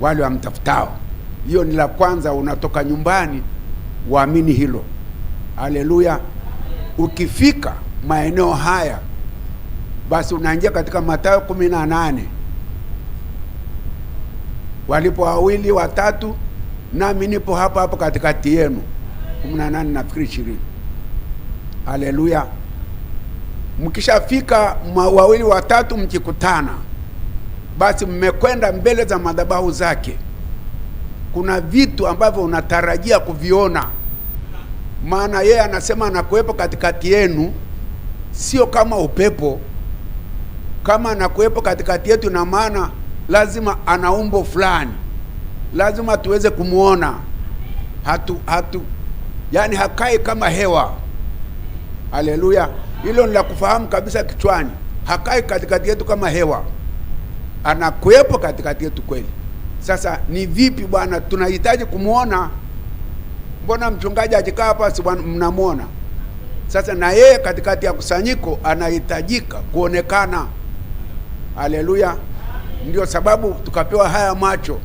wale wamtafutao. Hiyo ni la kwanza, unatoka nyumbani waamini hilo. Haleluya. Ukifika maeneo haya, basi unaingia katika Mathayo 18, walipo wawili watatu nami nipo hapa hapa katikati yenu. 18 nafikiri 20. Haleluya. Mkishafika wawili watatu mkikutana, basi mmekwenda mbele za madhabahu zake. Kuna vitu ambavyo unatarajia kuviona, maana yeye anasema anakuwepo katikati yenu, sio kama upepo. Kama anakuwepo katikati yetu, na maana lazima ana umbo fulani, lazima tuweze kumuona. Yani hakai kama hewa. Haleluya. Hilo ni la kufahamu kabisa kichwani. Hakai katikati yetu kama hewa, anakuwepo katikati yetu kweli. Sasa ni vipi bwana, tunahitaji kumuona. Mbona mchungaji akikaa hapa si mnamuona? Sasa na yeye katikati ya kusanyiko anahitajika kuonekana. Haleluya. Ndio sababu tukapewa haya macho.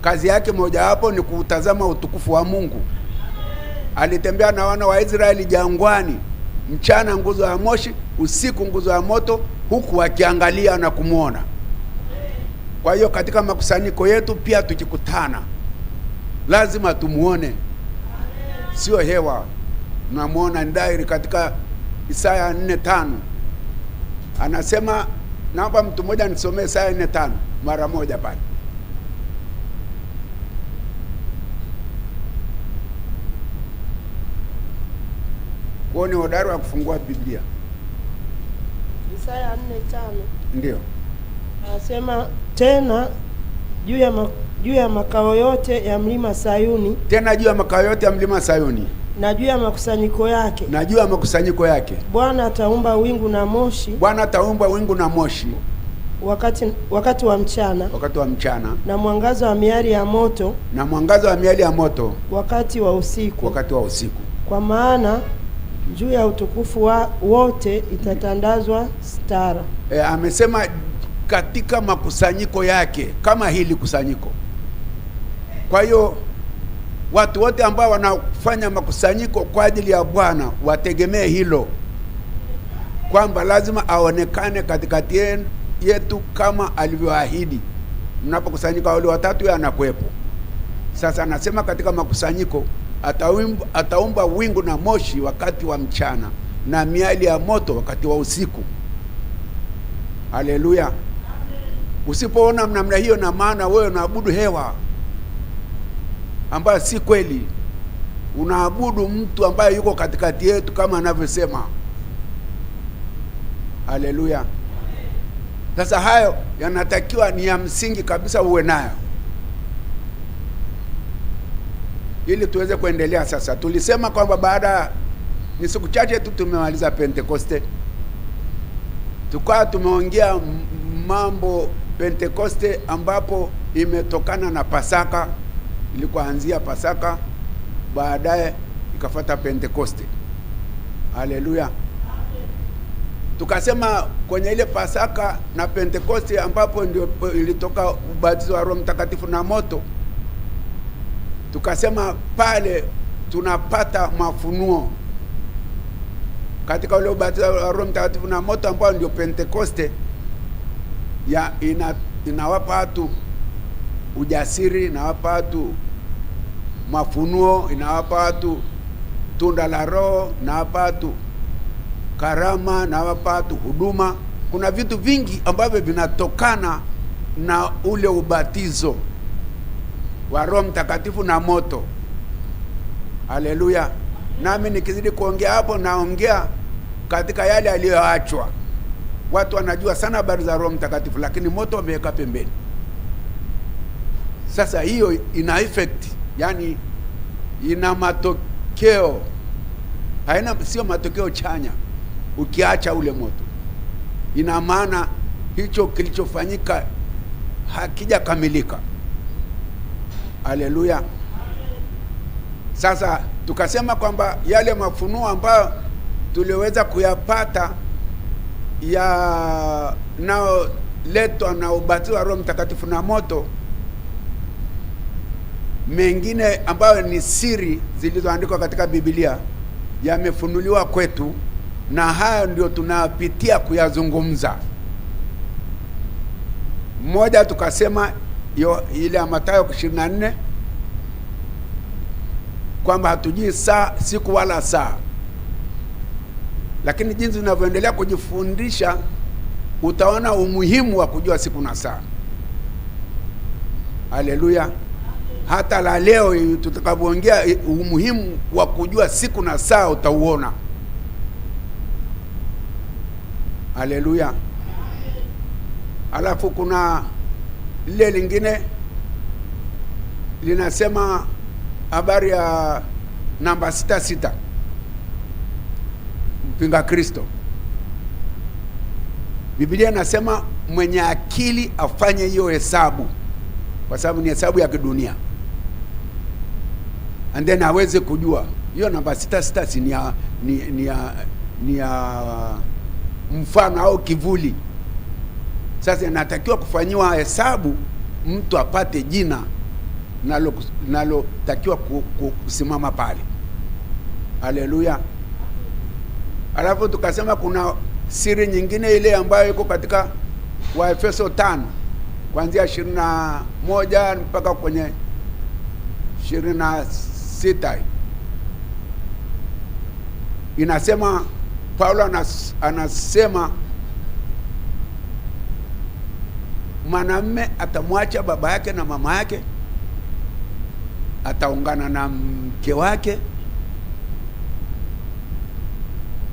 Kazi yake moja hapo ni kutazama utukufu wa Mungu. Alitembea na wana wa Israeli jangwani, mchana nguzo ya moshi, usiku nguzo ya moto, huku wakiangalia na kumuona. Kwa hiyo katika makusanyiko yetu pia tukikutana, lazima tumuone, sio hewa. Tunamuona ndairi. Katika Isaya 4:5 anasema, naomba mtu mmoja nisomee Isaya 4:5 mara moja pale. Kuone hodari wa kufungua Biblia. Isaya 4:5. Ndio. Anasema tena juu ya makao yote ya mlima Sayuni, tena juu ya makao yote ya mlima Sayuni, na juu ya makusanyiko yake, na juu ya makusanyiko yake, Bwana ataumba wingu na moshi. Bwana ataumba wingu na moshi wakati wa mchana, na mwangaza wa miali ya moto, wakati wa usiku, Kwa maana juu ya utukufu wote itatandazwa stara. Amesema katika makusanyiko yake, kama hili kusanyiko. Kwa hiyo watu wote ambao wanafanya makusanyiko kwa ajili ya Bwana wategemee hilo, kwamba lazima aonekane katikati yetu kama alivyoahidi. Mnapokusanyika wale watatu, yeye anakuepo. Sasa anasema katika makusanyiko ataumba wingu na moshi wakati wa mchana, na miali ya moto wakati wa usiku. Haleluya. Usipoona namna hiyo, na maana wewe unaabudu hewa ambayo si kweli. Unaabudu mtu ambaye yuko katikati yetu kama anavyosema. Haleluya. Sasa hayo yanatakiwa ni ya msingi kabisa uwe nayo, ili tuweze kuendelea. Sasa tulisema kwamba baada ni siku chache tu tumemaliza Pentekoste, tukawa tumeongea mambo Pentekoste, ambapo imetokana na Pasaka. Ilikuanzia Pasaka, baadaye ikafuata Pentekoste. Haleluya. Tukasema kwenye ile Pasaka na Pentekoste, ambapo ndio ilitoka ubatizo wa Roho Mtakatifu na moto, tukasema pale tunapata mafunuo katika ule ubatizo wa Roho Mtakatifu na moto, ambao ndio Pentekoste. Inawapa watu ujasiri, inawapa watu mafunuo, inawapa watu tunda la Roho, inawapa watu karama, inawapa watu huduma. Kuna vitu vingi ambavyo vinatokana na ule ubatizo wa Roho Mtakatifu na moto. Haleluya. Nami nikizidi kuongea hapo, naongea katika yale aliyoachwa. Watu wanajua sana habari za Roho Mtakatifu, lakini moto wameweka pembeni. Sasa hiyo ina effect, yani ina matokeo, sio matokeo chanya. Ukiacha ule moto, ina maana hicho kilichofanyika hakijakamilika. Haleluya. Sasa tukasema kwamba yale mafunuo ambayo tuliweza kuyapata nao letwa na ubatizo wa Roho Mtakatifu na moto, mengine ambayo ni siri zilizoandikwa katika Biblia yamefunuliwa kwetu, na hayo ndio tunapitia kuyazungumza. Mmoja tukasema ile ya Mathayo 24 kwamba hatujui saa, siku wala saa, lakini jinsi unavyoendelea kujifundisha utaona umuhimu wa kujua siku na saa. Haleluya! Hata la leo tutakapoongea umuhimu wa kujua siku na saa utauona. Haleluya! Alafu kuna lile lingine linasema habari ya namba 66, mpinga Kristo. Biblia inasema mwenye akili afanye hiyo hesabu, kwa sababu ni hesabu ya kidunia, and then aweze kujua hiyo namba 66 si ni ya mfano au kivuli. Sasa inatakiwa kufanyiwa hesabu mtu apate jina nalotakiwa kusimama pale. Haleluya! Alafu tukasema kuna siri nyingine ile ambayo iko katika Waefeso 5 kuanzia 21 mpaka kwenye 26. Inasema Paulo anasema mwanamume atamwacha baba yake na mama yake, ataungana na mke wake,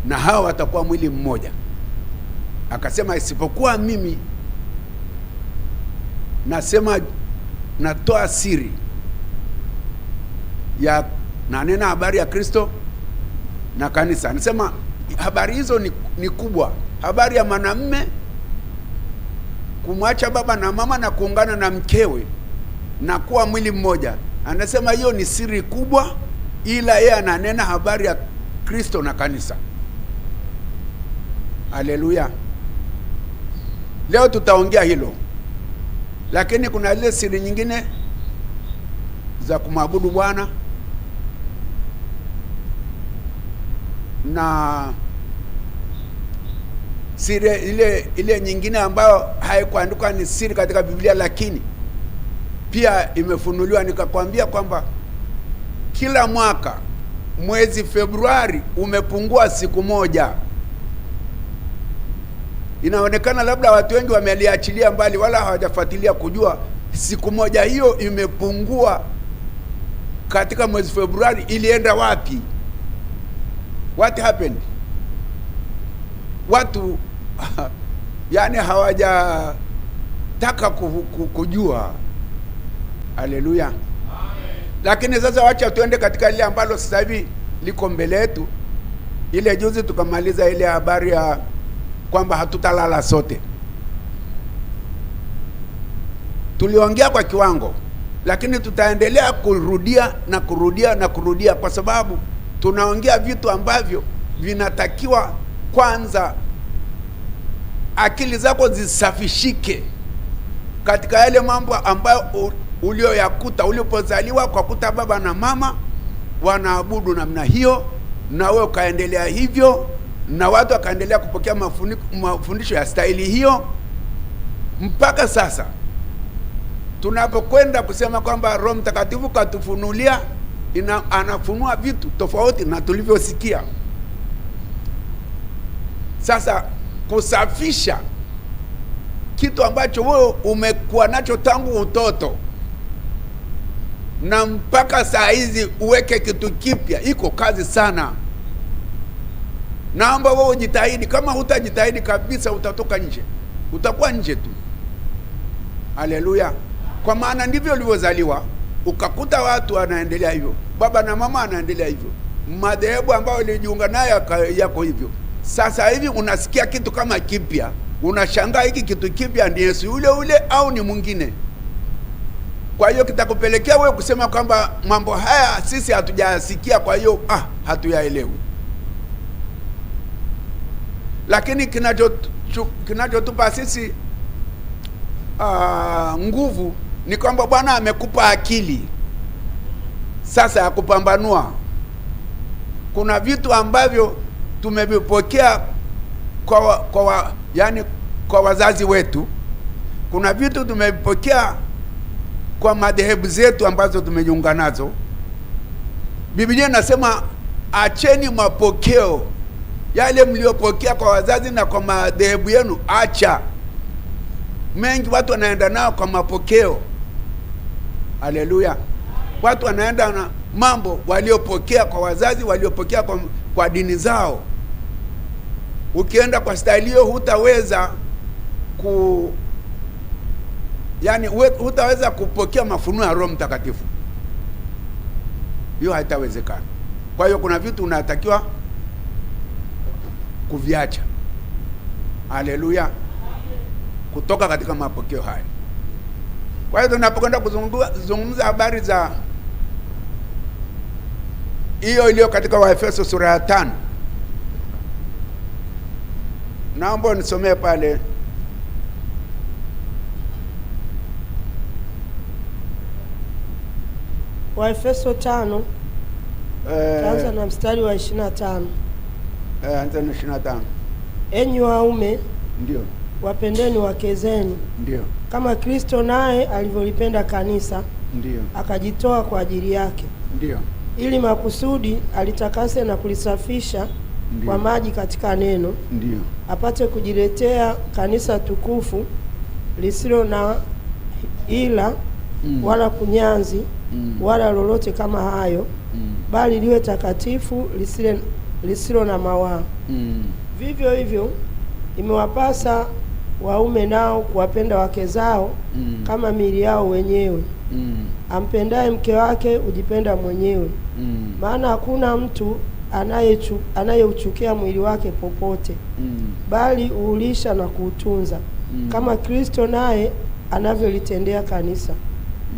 na hao watakuwa mwili mmoja. Akasema isipokuwa mimi nasema, natoa siri ya nanena habari ya Kristo na kanisa. Anasema habari hizo ni kubwa. Habari ya mwanamume kumwacha baba na mama na kuungana na mkewe na kuwa mwili mmoja. Anasema hiyo ni siri kubwa, ila yeye ananena habari ya Kristo na kanisa. Haleluya! Leo tutaongea hilo, lakini kuna ile siri nyingine za kumwabudu Bwana na siri ile nyingine ambayo haikuandikwa ni siri katika Biblia, lakini pia imefunuliwa. Nikakwambia kwamba kila mwaka mwezi Februari umepungua siku moja. Inaonekana labda watu wengi wameliachilia mbali, wala hawajafuatilia kujua siku moja hiyo imepungua katika mwezi Februari. Ilienda wapi? What happened? Watu yani hawajataka kujua. Haleluya! Lakini sasa wacha tuende katika ile ambalo sasa hivi liko mbele yetu. Ile juzi tukamaliza ile habari ya kwamba hatutalala sote. Tuliongea kwa kiwango, lakini tutaendelea kurudia na kurudia na kurudia, kwa sababu tunaongea vitu ambavyo vinatakiwa kwanza akili zako zisafishike katika yale mambo ambayo ulioyakuta ulipozaliwa, kwa kuta baba na mama wanaabudu namna hiyo, na wewe ukaendelea hivyo, na watu wakaendelea kupokea mafundisho ya staili hiyo, mpaka sasa tunapokwenda kusema kwamba Roho Mtakatifu katufunulia, anafunua vitu tofauti na tulivyosikia. Sasa kusafisha kitu ambacho wewe umekuwa nacho tangu utoto na mpaka saa hizi uweke kitu kipya, iko kazi sana. Naomba wewe ujitahidi. Kama hutajitahidi kabisa, utatoka nje, utakuwa nje tu. Haleluya! Kwa maana ndivyo ulivyozaliwa, ukakuta watu wanaendelea hivyo, baba na mama anaendelea hivyo, madhehebu ambayo ulijiunga nayo yako hivyo. Sasa hivi unasikia kitu kama kipya, unashangaa hiki kitu kipya ni Yesu yule ule au ni mwingine. Kwa hiyo kitakupelekea wewe kusema kwamba mambo haya sisi hatujasikia, kwa hiyo hatuyaelewi. Lakini kinachotupa sisi nguvu ni kwamba Bwana amekupa akili sasa ya kupambanua. Kuna vitu ambavyo tumevipokea kwa wazazi wetu. Kuna vitu tumevipokea kwa madhehebu zetu ambazo tumejiunga nazo. Biblia inasema acheni mapokeo yale mliopokea kwa wazazi na kwa madhehebu yenu, acha. Mengi watu wanaenda nao kwa mapokeo. Haleluya. Watu wanaenda na mambo waliopokea kwa wazazi, waliopokea kwa dini zao. Ukienda kwa staili hiyo hutaweza hutaweza kupokea mafunuo ya Roho Mtakatifu. Hiyo haitawezekana. Kwa hiyo kuna vitu unatakiwa kuviacha. Haleluya. Kutoka katika mapokeo haya. Kwa hiyo tunapokwenda kuzungumza habari za hiyo iliyo katika Waefeso sura ya 5. Naomba nisomee pale Waefeso 5 anza na mstari wa 25. Anza na 25. Enyi waume, ndio, wapendeni wake zenu, ndio, kama Kristo naye alivyolipenda kanisa, ndio, akajitoa kwa ajili yake, ndio, ili makusudi alitakase na kulisafisha kwa maji katika neno, ndio, apate kujiletea kanisa tukufu lisilo na ila wala kunyanzi wala lolote kama hayo, bali liwe takatifu lisilo na mawaa. Vivyo hivyo imewapasa waume nao kuwapenda wake zao kama miili yao wenyewe. Ampendaye mke wake hujipenda mwenyewe. Maana hakuna mtu anayeuchukia mwili wake popote, bali uulisha na kuutunza, kama Kristo naye anavyolitendea kanisa,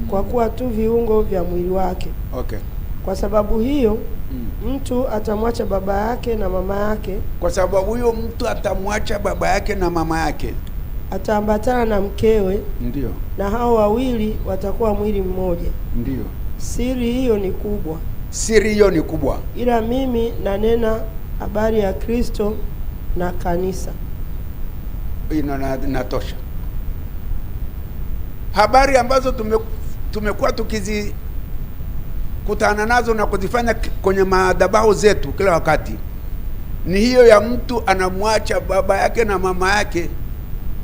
kwa kuwa tu viungo vya mwili wake. Okay. Kwa sababu hiyo mtu atamwacha baba yake na mama yake. Kwa sababu hiyo mtu atamwacha baba yake na mama yake, ataambatana na mkewe, ndio, na hao wawili watakuwa mwili mmoja. Ndio. Siri hiyo ni kubwa. Siri hiyo ni kubwa. Ila mimi nanena habari ya Kristo na kanisa. Inatosha. Habari ambazo tumekuwa tukizikutana nazo na kuzifanya kwenye madhabahu zetu kila wakati ni hiyo ya mtu anamwacha baba yake na mama yake,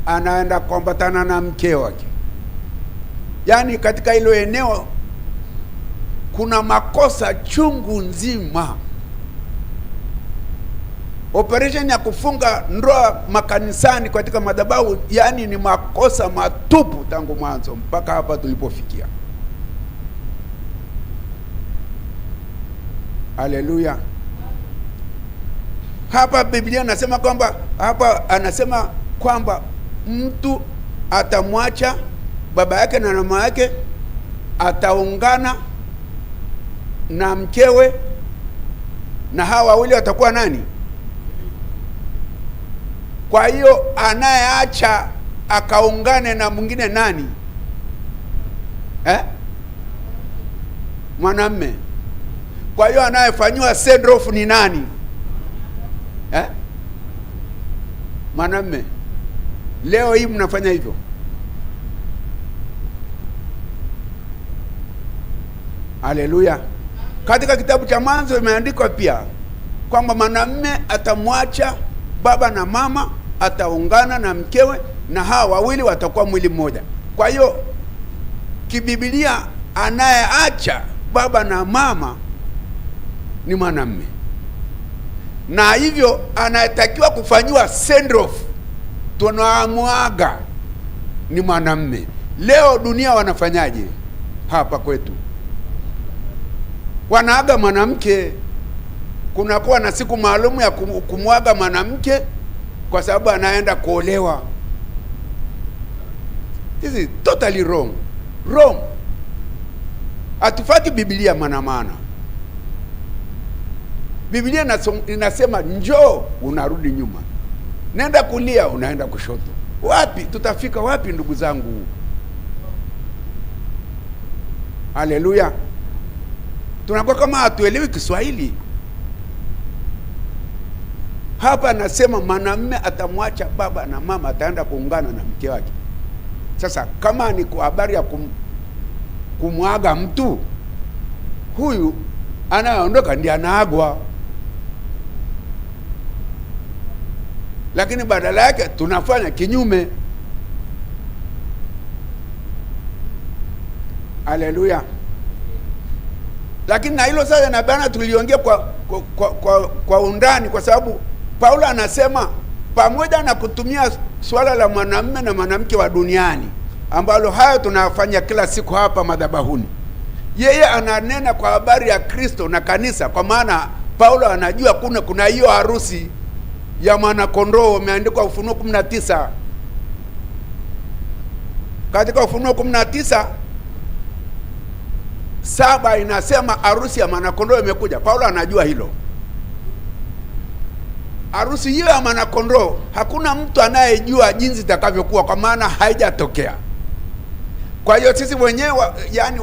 anaenda kuambatana na mke wake. Yaani katika hilo eneo kuna makosa chungu nzima. Operation ya kufunga ndoa makanisani katika madhabahu, yani ni makosa matupu tangu mwanzo mpaka hapa tulipofikia. Haleluya. Hapa Biblia anasema kwamba mtu atamwacha baba yake na mama yake, ataungana na mkewe, na hawa wawili watakuwa nani? Kwa hiyo anayeacha akaungane na mwingine nani? Mwanamume. Kwa hiyo anayefanywa send off ni nani? Mwanamume. Leo hii mnafanya hivyo. Haleluya. Katika kitabu cha Mwanzo imeandikwa pia kwamba mwanamume atamwacha baba na mama, ataungana na mkewe, na hawa wawili watakuwa mwili mmoja. Kwa hiyo kiBiblia anayeacha baba na mama ni mwanamume, na hivyo anayetakiwa kufanyiwa send off, tunamwaga, ni mwanamume. Leo dunia wanafanyaje? Hapa kwetu wanaaga mwanamke. Kunakuwa na siku maalum ya kumwaga mwanamke kwa sababu anaenda kuolewa. This is totally wrong. Wrong. Atufaki Biblia maana. Biblia inasema njoo, unarudi nyuma. Nenda kulia, unaenda kushoto. Wapi? Tutafika wapi ndugu zangu? Haleluya. tunakuwa kama hatuelewi Kiswahili. Hapa anasema mwanamume atamwacha baba na mama, ataenda kuungana na mke wake. Sasa kama ni kwa habari ya kumwaga mtu, huyu anayeondoka ndiye anaagwa, lakini badala yake tunafanya kinyume. Haleluya! Lakini na hilo sasa na bana tuliongea kwa undani, kwa sababu Paulo anasema pamoja na kutumia swala la mwanamume na mwanamke wa duniani ambalo hayo tunafanya kila siku hapa madhabahuni, yeye ananena kwa habari ya Kristo na kanisa, kwa maana Paulo anajua kuna hiyo harusi ya mwana kondoo. Umeandikwa Ufunuo 19. Katika Ufunuo 19:7 inasema harusi ya mwana kondoo imekuja. Paulo anajua hilo. Harusi hiyo ya mwana kondoo hakuna mtu anayejua jinsi itakavyokuwa, kwa maana haijatokea. Kwa hiyo sisi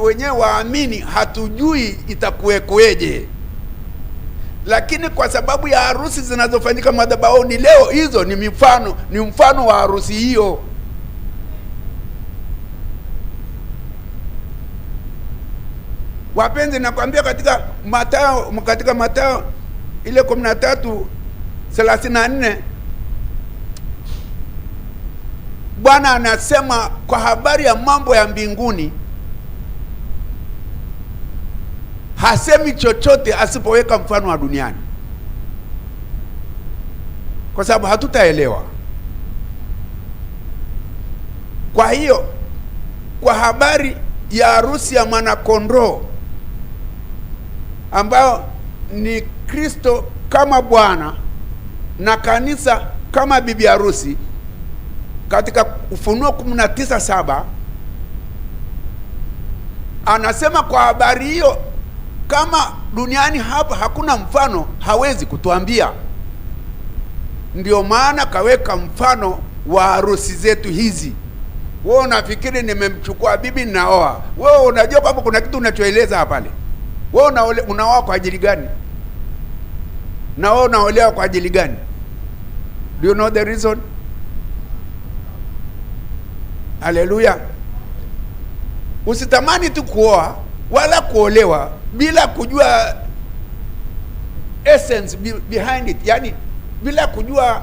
wenyewe waamini hatujui itakuweje. Lakini kwa sababu ya harusi zinazofanyika madhabahuni leo, hizo ni mfano wa harusi hiyo. Wapenzi, nakwambia katika Mathayo ile 13:34 Bwana anasema kwa habari ya mambo ya mbinguni, hasemi chochote asipoweka mfano wa duniani, kwa sababu hatutaelewa. Kwa hiyo kwa habari ya harusi ya mwana kondoo ambao ni Kristo kama Bwana na kanisa kama bibi harusi, katika Ufunuo 19:7 anasema kwa habari hiyo, kama duniani hapa hakuna mfano, hawezi kutuambia. Ndio maana kaweka mfano wa harusi zetu hizi. Wewe unafikiri nimemchukua bibi naoa? Wewe unajua kwamba kuna kitu unachoeleza hapa pale. Wewe unaoa kwa ajili gani? Na wewe unaolewa kwa ajili gani? Do you know the reason? Haleluya! Usitamani tu kuoa wala kuolewa bila kujua essence behind it, yani bila kujua,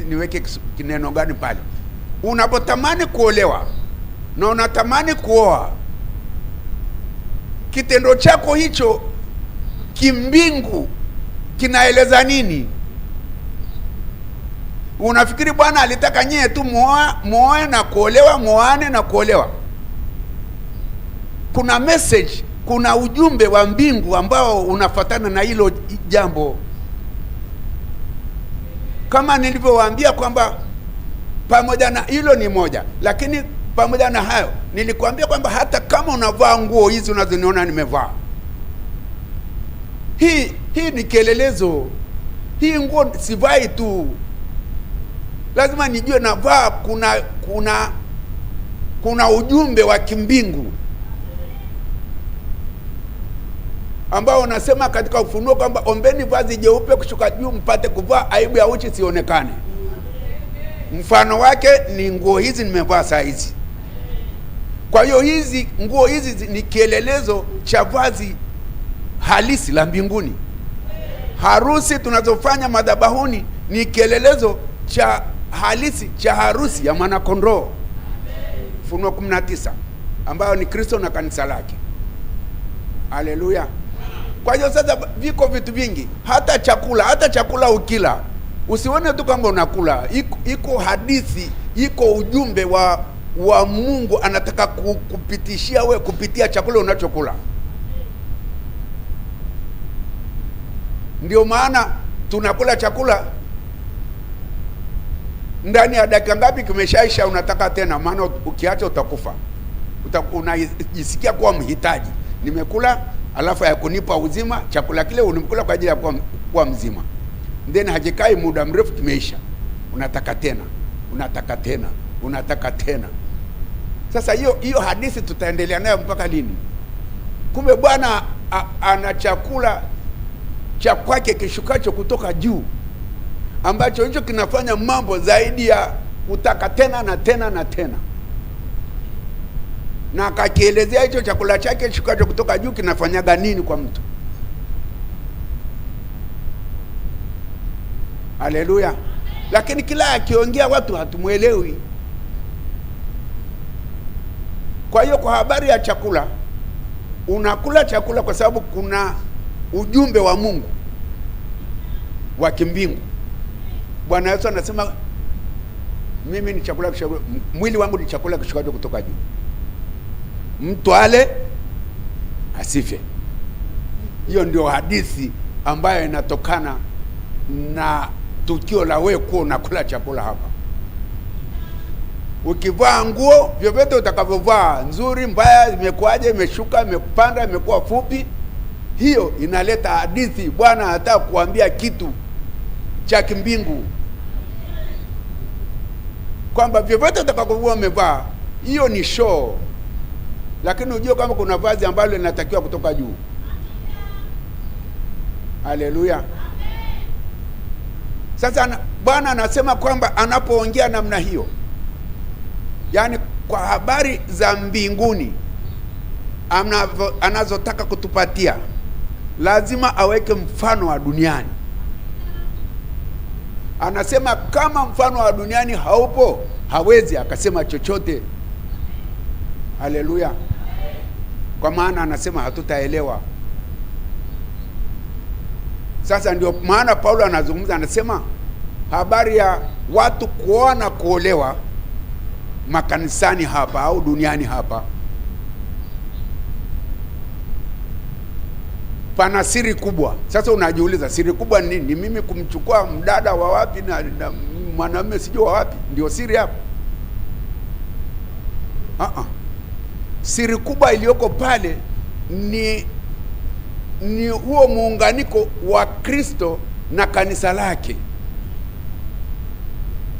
niweke kineno gani pale. Unapotamani kuolewa na unatamani kuoa, kitendo chako hicho kimbingu kinaeleza nini? Unafikiri Bwana alitaka nyie tu muoe na kuolewa, muoane na kuolewa? Kuna message, kuna ujumbe wa mbingu ambao unafuatana na hilo jambo. Kama nilivyowaambia kwamba pamoja na hilo ni moja, lakini pamoja na hayo nilikwambia kwamba hata kama unavaa nguo hizi unazoniona nimevaa, hii ni kielelezo. Hii nguo sivai tu, lazima nijue navaa, kuna ujumbe wa kimbingu ambao unasema katika Ufunuo kwamba ombeni vazi jeupe kushuka juu mpate kuvaa, aibu ya uchi sionekane. Mfano wake ni nguo hizi nimevaa saa hizi. Kwa hiyo nguo hizi ni kielelezo cha vazi halisi la mbinguni. Harusi tunazofanya madhabahuni ni kielelezo cha halisi cha harusi ya mwana kondoo. Ufunuo 19 ambayo ni Kristo na kanisa lake. Haleluya! Kwa hiyo sasa viko vitu vingi, hata chakula ukila, usione tu kwamba unakula. Iko hadithi, iko ujumbe wa Mungu anataka kupitishia we kupitia chakula unachokula. Ndio maana tunakula chakula, ndani ya dakika ngapi kimeshaisha, unataka tena, maana ukiacha utakufa. Unajisikia kuwa mhitaji. Nimekula alafu ya kunipa uzima, chakula kile unimkula kwa ajili ya kuwa mzima. Then hajikai muda mrefu kimeisha. Unataka tena. Sasa hiyo hadithi tutaendelea nayo mpaka lini? Kumbe Bwana ana chakula cha kwake kishukacho kutoka juu, ambacho hicho kinafanya mambo zaidi ya kutaka tena na tena na tena. Na akakielezea hicho chakula chake kishukacho kutoka juu kinafanyaga nini kwa mtu. Haleluya. Lakini kila akiongea watu hatumuelewi. Kwa hiyo kwa habari ya chakula, unakula chakula kwa sababu kuna ujumbe wa Mungu wa kimbingu. Bwana Yesu anasema mimi ni chakula kishukacho, mwili wangu ni chakula kishukacho kutoka juu. Mtu ale asife. Hiyo ndio hadithi ambayo inatokana na tukio la wewe kuwa unakula chakula hapa. Ukivaa nguo vyovyote utakavyovaa, nzuri mbaya, imekuaje, imeshuka, imekupanda, imekuwa fupi, hiyo inaleta hadithi. Bwana anataka kuambia kitu cha kimbingu, kwamba vyovyote utakavyokuwa umevaa, hiyo ni show, lakini ujue kama kuna vazi ambalo linatakiwa kutoka juu. Haleluya. Sasa Bwana anasema kwamba anapoongea namna hiyo, yaani kwa habari za mbinguni anazotaka kutupatia, lazima aweke mfano wa duniani. Anasema kama mfano wa duniani haupo, hawezi akasema chochote. Haleluya. Kwa maana anasema hatutaelewa. Sasa ndio maana Paulo anazungumza, anasema habari ya watu kuoa na kuolewa makanisani hapa au duniani hapa, pana siri kubwa. Sasa unajiuliza siri kubwa ni nini? Ni mimi kumchukua mdada wa wapi na mwanamume sijui wa wapi ndio siri hapo? Siri kubwa iliyoko pale ni huo muunganiko wa Kristo na kanisa lake.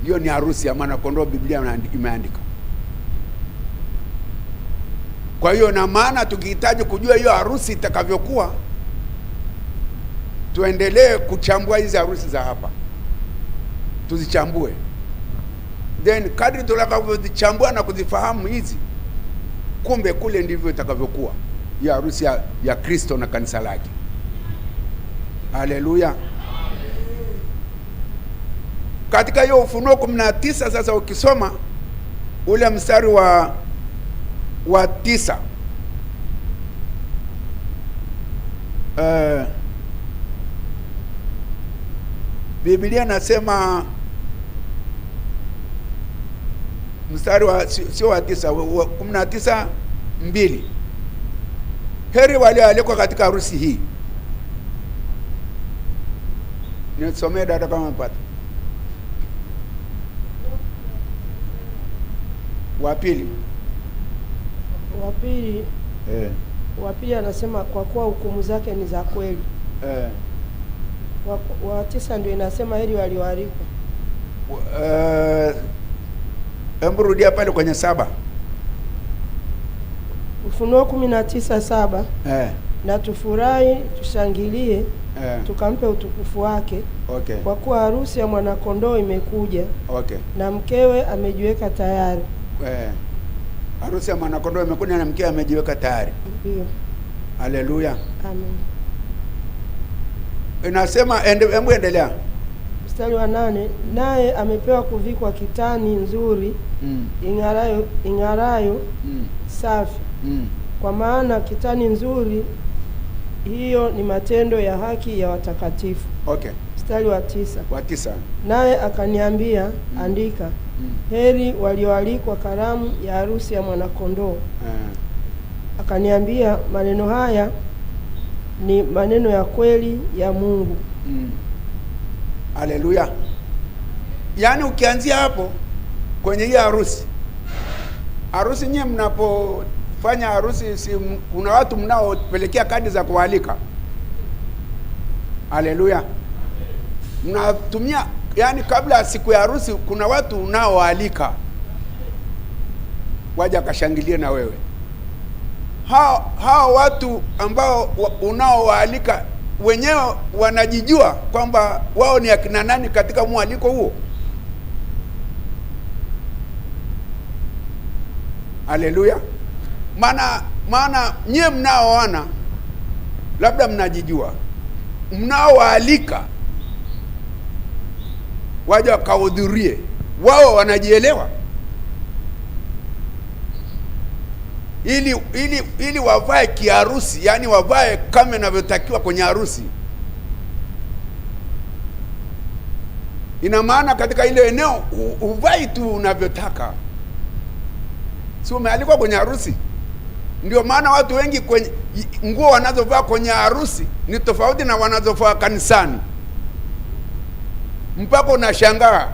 Hiyo ni harusi ya mwana-kondoo, Biblia imeandika. Kwa hiyo na maana tukihitaji kujua hiyo harusi itakavyokuwa, tuendelee kuchambua hizi harusi za hapa, tuzichambue, then kadri tutakavyozichambua na kuzifahamu hizi, kumbe kule ndivyo itakavyokuwa ya harusi ya Kristo na kanisa lake. Haleluya. Katika hiyo Ufunuo 19 sasa ukisoma ule mstari wa 9, Biblia nasema mstari wa sio wa 9, 19:2, heri walioalikwa katika harusi hii. Nisomee dada kama mpata. Wa pili anasema kwa kuwa hukumu zake ni za kweli. Wa 9 ndio inasema heri walioalikwa. Hebu rudia pale kwenye 7. Ufunuo 19:7. Na tufurahi, tushangilie, tukampe utukufu wake. Okay. Kwa kuwa harusi ya mwana-kondoo imekuja. Okay. Na mkewe amejiweka tayari. Harusi ya mwana-kondoo imekuja na mkewe amejiweka tayari. Ndio. Haleluya. Amen. Inasema hebu endelea. Mstari wa 8, naye amepewa kuvikwa kitani nzuri ing'arayo safi. Kwa maana kitani nzuri hiyo ni matendo ya haki ya watakatifu. Okay. Mstari wa 9. Wa 9. Naye akaniambia, andika, heri walioalikwa karamu ya harusi ya mwana-kondoo. Akaniambia, maneno haya ni maneno ya kweli ya Mungu. Haleluya. Yaani ukianzia hapo kwenye hii harusi nyinyi mnapofanya harusi, si kuna watu mnaopelekea kadi za kualika? Haleluya. Mnatumia, yani kabla ya siku ya harusi kuna watu unaoalika. waje akashangilie na wewe. Hao watu ambao unaowaalika wenyewe wanajijua kwamba wao ni akina nani katika mwaliko huo. Haleluya. Maana nyie mnaoana labda mnajijua, mnaowaalika waje wakahudhurie, wao wanajielewa, ili wavae kiharusi, yani wavae kama inavyotakiwa kwenye harusi. Ina maana katika ile eneo uvai tu unavyotaka, si umealikwa kwenye harusi. Ndio maana watu wengi kwenye nguo wanazovaa kwenye harusi ni tofauti na wanazovaa kanisani, mpaka unashangaa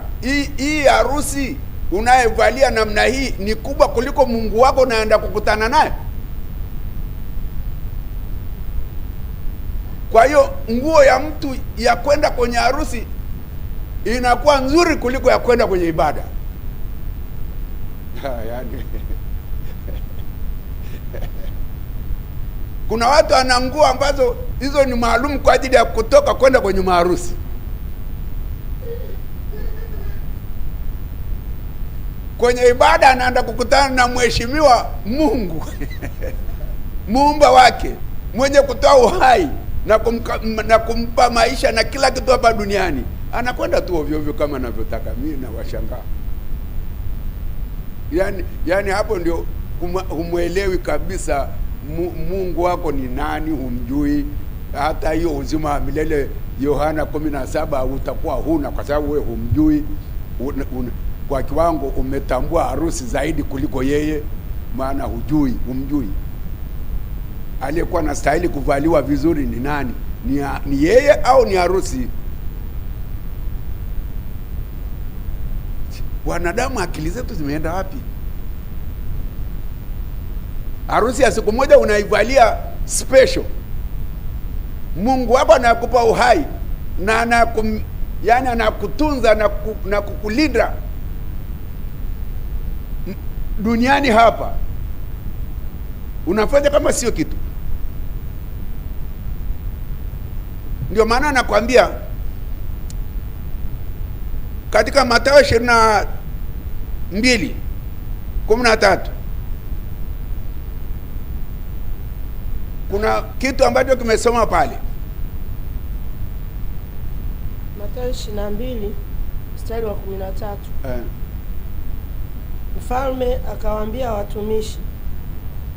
hii harusi unayevalia namna hii ni kubwa kuliko Mungu wako unaenda kukutana naye. Kwa hiyo nguo ya mtu ya kwenda kwenye harusi inakuwa nzuri kuliko ya kwenda kwenye ibada. Yani kuna watu ana nguo ambazo hizo ni maalum kwa ajili ya kutoka kwenda kwenye maharusi. Kwenye ibada anaenda kukutana na mheshimiwa Mungu muumba wake, mwenye kutoa uhai na kumpa maisha na kila kitu hapa duniani. Anakwenda tu ovyo ovyo kama anavyotaka. Mimi nawashangaa. Yani hapo ndio humwelewi kabisa Mungu wako ni nani, humjui. Hata hiyo uzima wa milele Yohana 17 utakuwa huna, kwa sababu wewe humjui. Kwa kiwango umetambua harusi zaidi kuliko yeye, maana humjui. Aliyekuwa anastahili kuvaliwa vizuri ni nani? Ni yeye au ni harusi? Wanadamu, akili zetu zimeenda wapi? Harusi ya siku moja unaivalia special. Mungu wako anakupa uhai na anakutunza na kukulinda duniani hapa, unafanya kama sio kitu. Ndio maana nakwambia katika Mathayo 22:13 kuna kitu ambacho kimesoma pale. Mathayo 22 mstari wa 13. Mfalme akawaambia watumishi,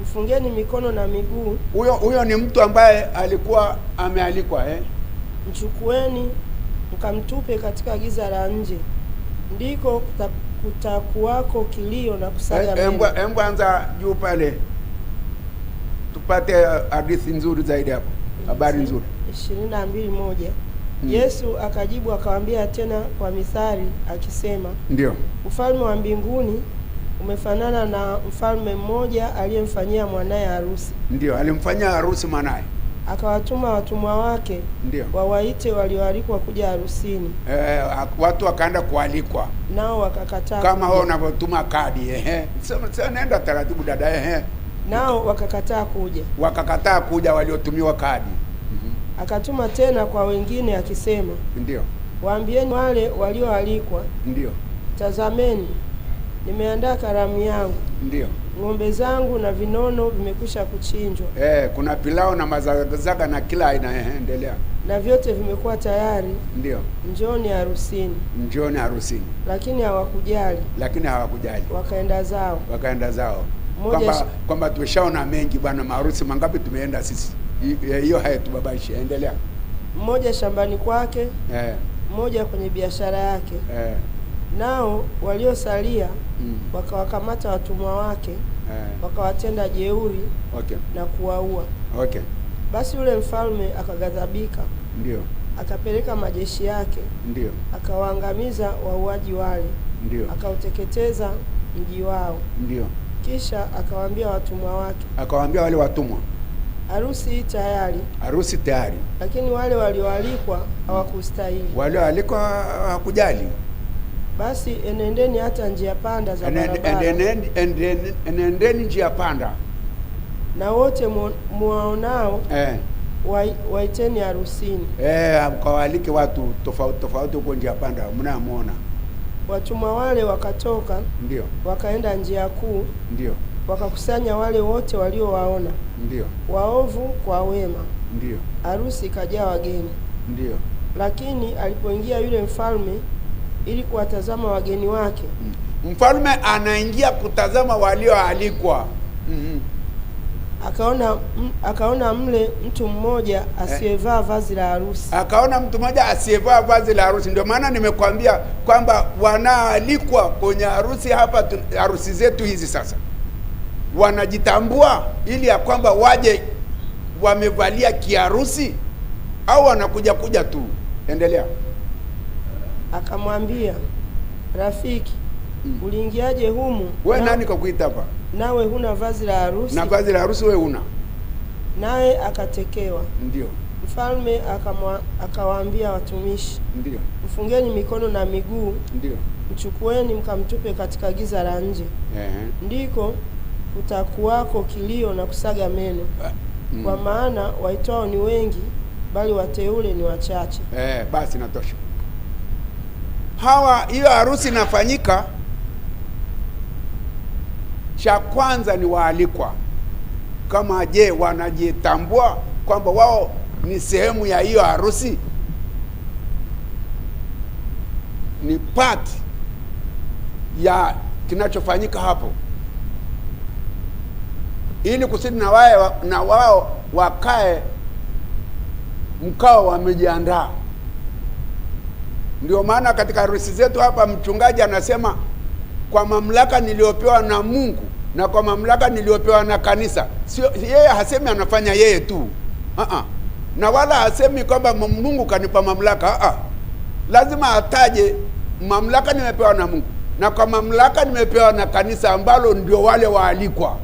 mfungeni mikono na miguu. Huyo ni mtu ambaye alikuwa amealikwa. Mchukueni mkamtupe katika giza la nje, ndiko kutakuwako kilio na kusaga meno. Embo anza juu pale tupate hadithi nzuri zaidi hapo, habari nzuri. 22:1. Yesu akajibu akawaambia tena kwa mithali akisema, ndio, ufalme wa mbinguni umefanana na mfalme mmoja aliyemfanyia mwanaye harusi. Ndio, alimfanyia harusi mwanaye. Akawatuma watumwa wake, ndio, wawaite walioalikwa kuja harusini. Watu wakaenda kualikwa, nao wakakataa. Kama wao unavyotuma kadi. Sasa nenda taratibu dada. Nao wakakataa kuja. Wakakataa kuja waliotumiwa kadi. Akatuma tena kwa wengine akisema, ndio, waambieni wale walioalikwa, ndio, tazameni nimeandaa karamu yangu, ndio, ng'ombe zangu na vinono vimekwisha kuchinjwa. Kuna pilao na mazagazaga na kila aina. Endelea. Na vyote vimekuwa tayari, ndio, njooni harusini. Lakini hawakujali. Wakaenda zao. Kwamba tumeshaona mengi bwana, maharusi mangapi tumeenda sisi. Hiyo hayatubabaishi. Endelea. Mmoja shambani kwake, mmoja kwenye biashara yake. Nao waliosalia wakawakamata watumwa wake, wakawatenda jeuri, na kuwaua. Basi yule mfalme akaghadhabika, ndio, akapeleka majeshi yake, ndio, akawaangamiza wauaji wale, ndio, akauteketeza mji wao, ndio. Kisha akawaambia watumwa wake, akawaambia wale watumwa, harusi tayari, lakini wale walioalikwa hawakustahili. Walioalikwa hawakujali. basi enendeni hata njia panda za barabara, enendeni njia panda, na wote muwaonao waiteni harusini. Mkawaalike watu tofauti tofauti huko njia panda mnamuona. Watumwa wale wakatoka, ndio, wakaenda njia kuu, ndio, wakakusanya wale wote waliowaona, ndio, waovu kwa wema, ndio. Harusi ikajaa wageni, ndio. Lakini alipoingia yule mfalme ili kuwatazama wageni wake, mfalme anaingia kutazama walioalikwa. Akaona mle mtu mmoja asiyevaa vazi la harusi. Akaona mtu mmoja asiyevaa vazi la harusi. Ndio maana nimekwambia kwamba wanaalikwa kwenye harusi hapa, harusi zetu hizi sasa wanajitambua ili ya kwamba waje wamevalia kiharusi au wanakuja tu. Endelea. Akamwambia, rafiki, uliingiaje humu? Wewe nani kakuita hapa? Nawe huna vazi la harusi. Na vazi la harusi wewe huna. Naye akatekewa. Ndio. Mfalme akawaambia watumishi, ndio, mfungeni mikono na miguu, ndio, mchukueni mkamtupe katika giza la nje. Ndiko kutakuwako kilio na kusaga meno. Kwa maana waitwao ni wengi, bali wateule ni wachache. Basi natosha. Hiyo harusi inafanyika, cha kwanza ni waalikwa. Kama je, wanajitambua kwamba wao ni sehemu ya hiyo harusi, ni part ya kinachofanyika hapo, ili kusudi na wao wakae mkao wamejiandaa. Ndio maana katika harusi zetu hapa mchungaji anasema, kwa mamlaka niliopewa na Mungu na kwa mamlaka niliopewa na kanisa. Sio yeye, hasemi anafanya yeye tu, na wala hasemi kwamba Mungu kanipa mamlaka. Lazima ataje mamlaka nimepewa na Mungu na kwa mamlaka nimepewa na kanisa, ambalo ndio wale waalikwa.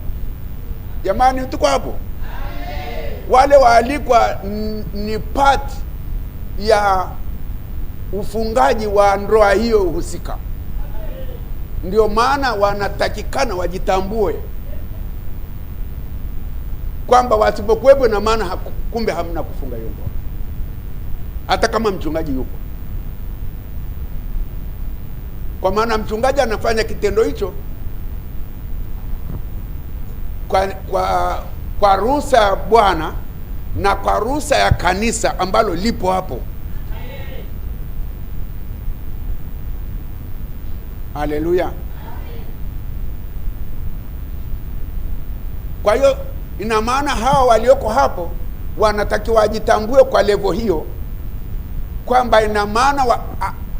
Jamani, tuko hapo? Amen. Wale waalikwa ni part ya ufungaji wa ndoa hiyo husika. Ndio maana wanatakikana wajitambue kwamba wasipokuwepo, na maana kumbe hamna kufunga hiyo ndoa, hata kama mchungaji yuko. Kwa maana mchungaji anafanya kitendo hicho kwa ruhusa ya Bwana na kwa ruhusa ya kanisa ambalo lipo hapo. Haleluya. Kwa hiyo ina maana hawa walioko hapo wanatakiwa wajitambue kwa level hiyo, kwamba ina maana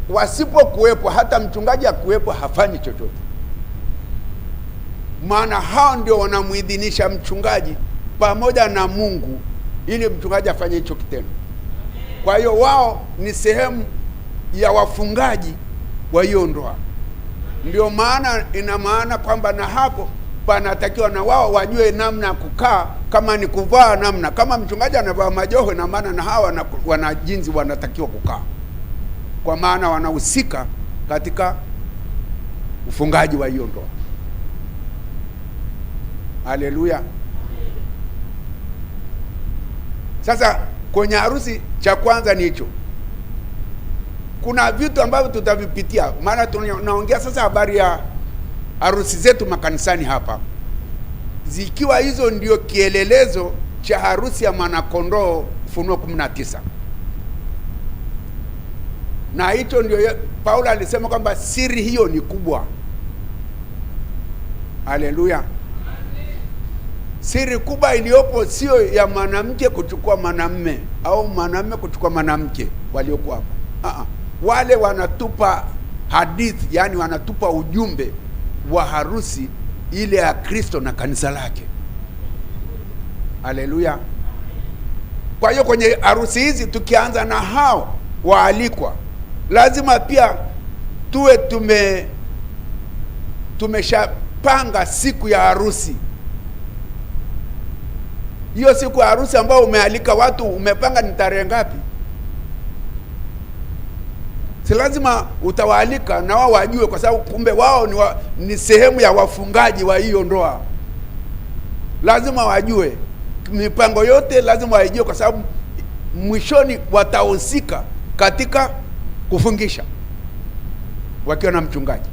wasipokuwepo, hata mchungaji akuwepo, hafanyi chochote. Maana hao ndio wanamuidhinisha mchungaji pamoja na Mungu ili mchungaji afanye hicho kitendo. Kwa hiyo wao ni sehemu ya wafungaji wa hiyo ndoa. Ndio maana ina maana kwamba na hapo panatakiwa na wao wajue namna ya kukaa, kama ni kuvaa namna, kama mchungaji anavaa majoho, na maana na hawa wana jinsi wanatakiwa kukaa, kwa maana wanahusika katika ufungaji wa hiyo ndoa. Haleluya. Sasa kwenye harusi, cha kwanza ni hicho. Kuna vitu ambavyo tutavipitia, maana tunaongea sasa habari ya harusi zetu makanisani hapa, zikiwa hizo ndio kielelezo cha harusi ya mwanakondoo, Ufunuo 19. Na hicho ndio Paulo alisema kwamba siri hiyo ni kubwa. Haleluya. Siri kubwa iliyopo sio ya mwanamke kuchukua mwanamume au mwanamume kuchukua mwanamke waliokuwa hapa. Wale wanatupa hadithi, yani wanatupa ujumbe wa harusi ile ya Kristo na kanisa lake. Haleluya. Kwa hiyo kwenye harusi hizi, tukianza na hao waalikwa, lazima pia tuwe tumeshapanga siku ya harusi. Hiyo siku ya harusi ambayo umealika watu, umepanga ni tarehe ngapi? si lazima utawaalika na wao wajue, kwa sababu kumbe wao ni sehemu ya wafungaji wa hiyo ndoa. Lazima wajue mipango yote, lazima waijue, kwa sababu mwishoni watahusika katika kufungisha wakiwa na mchungaji.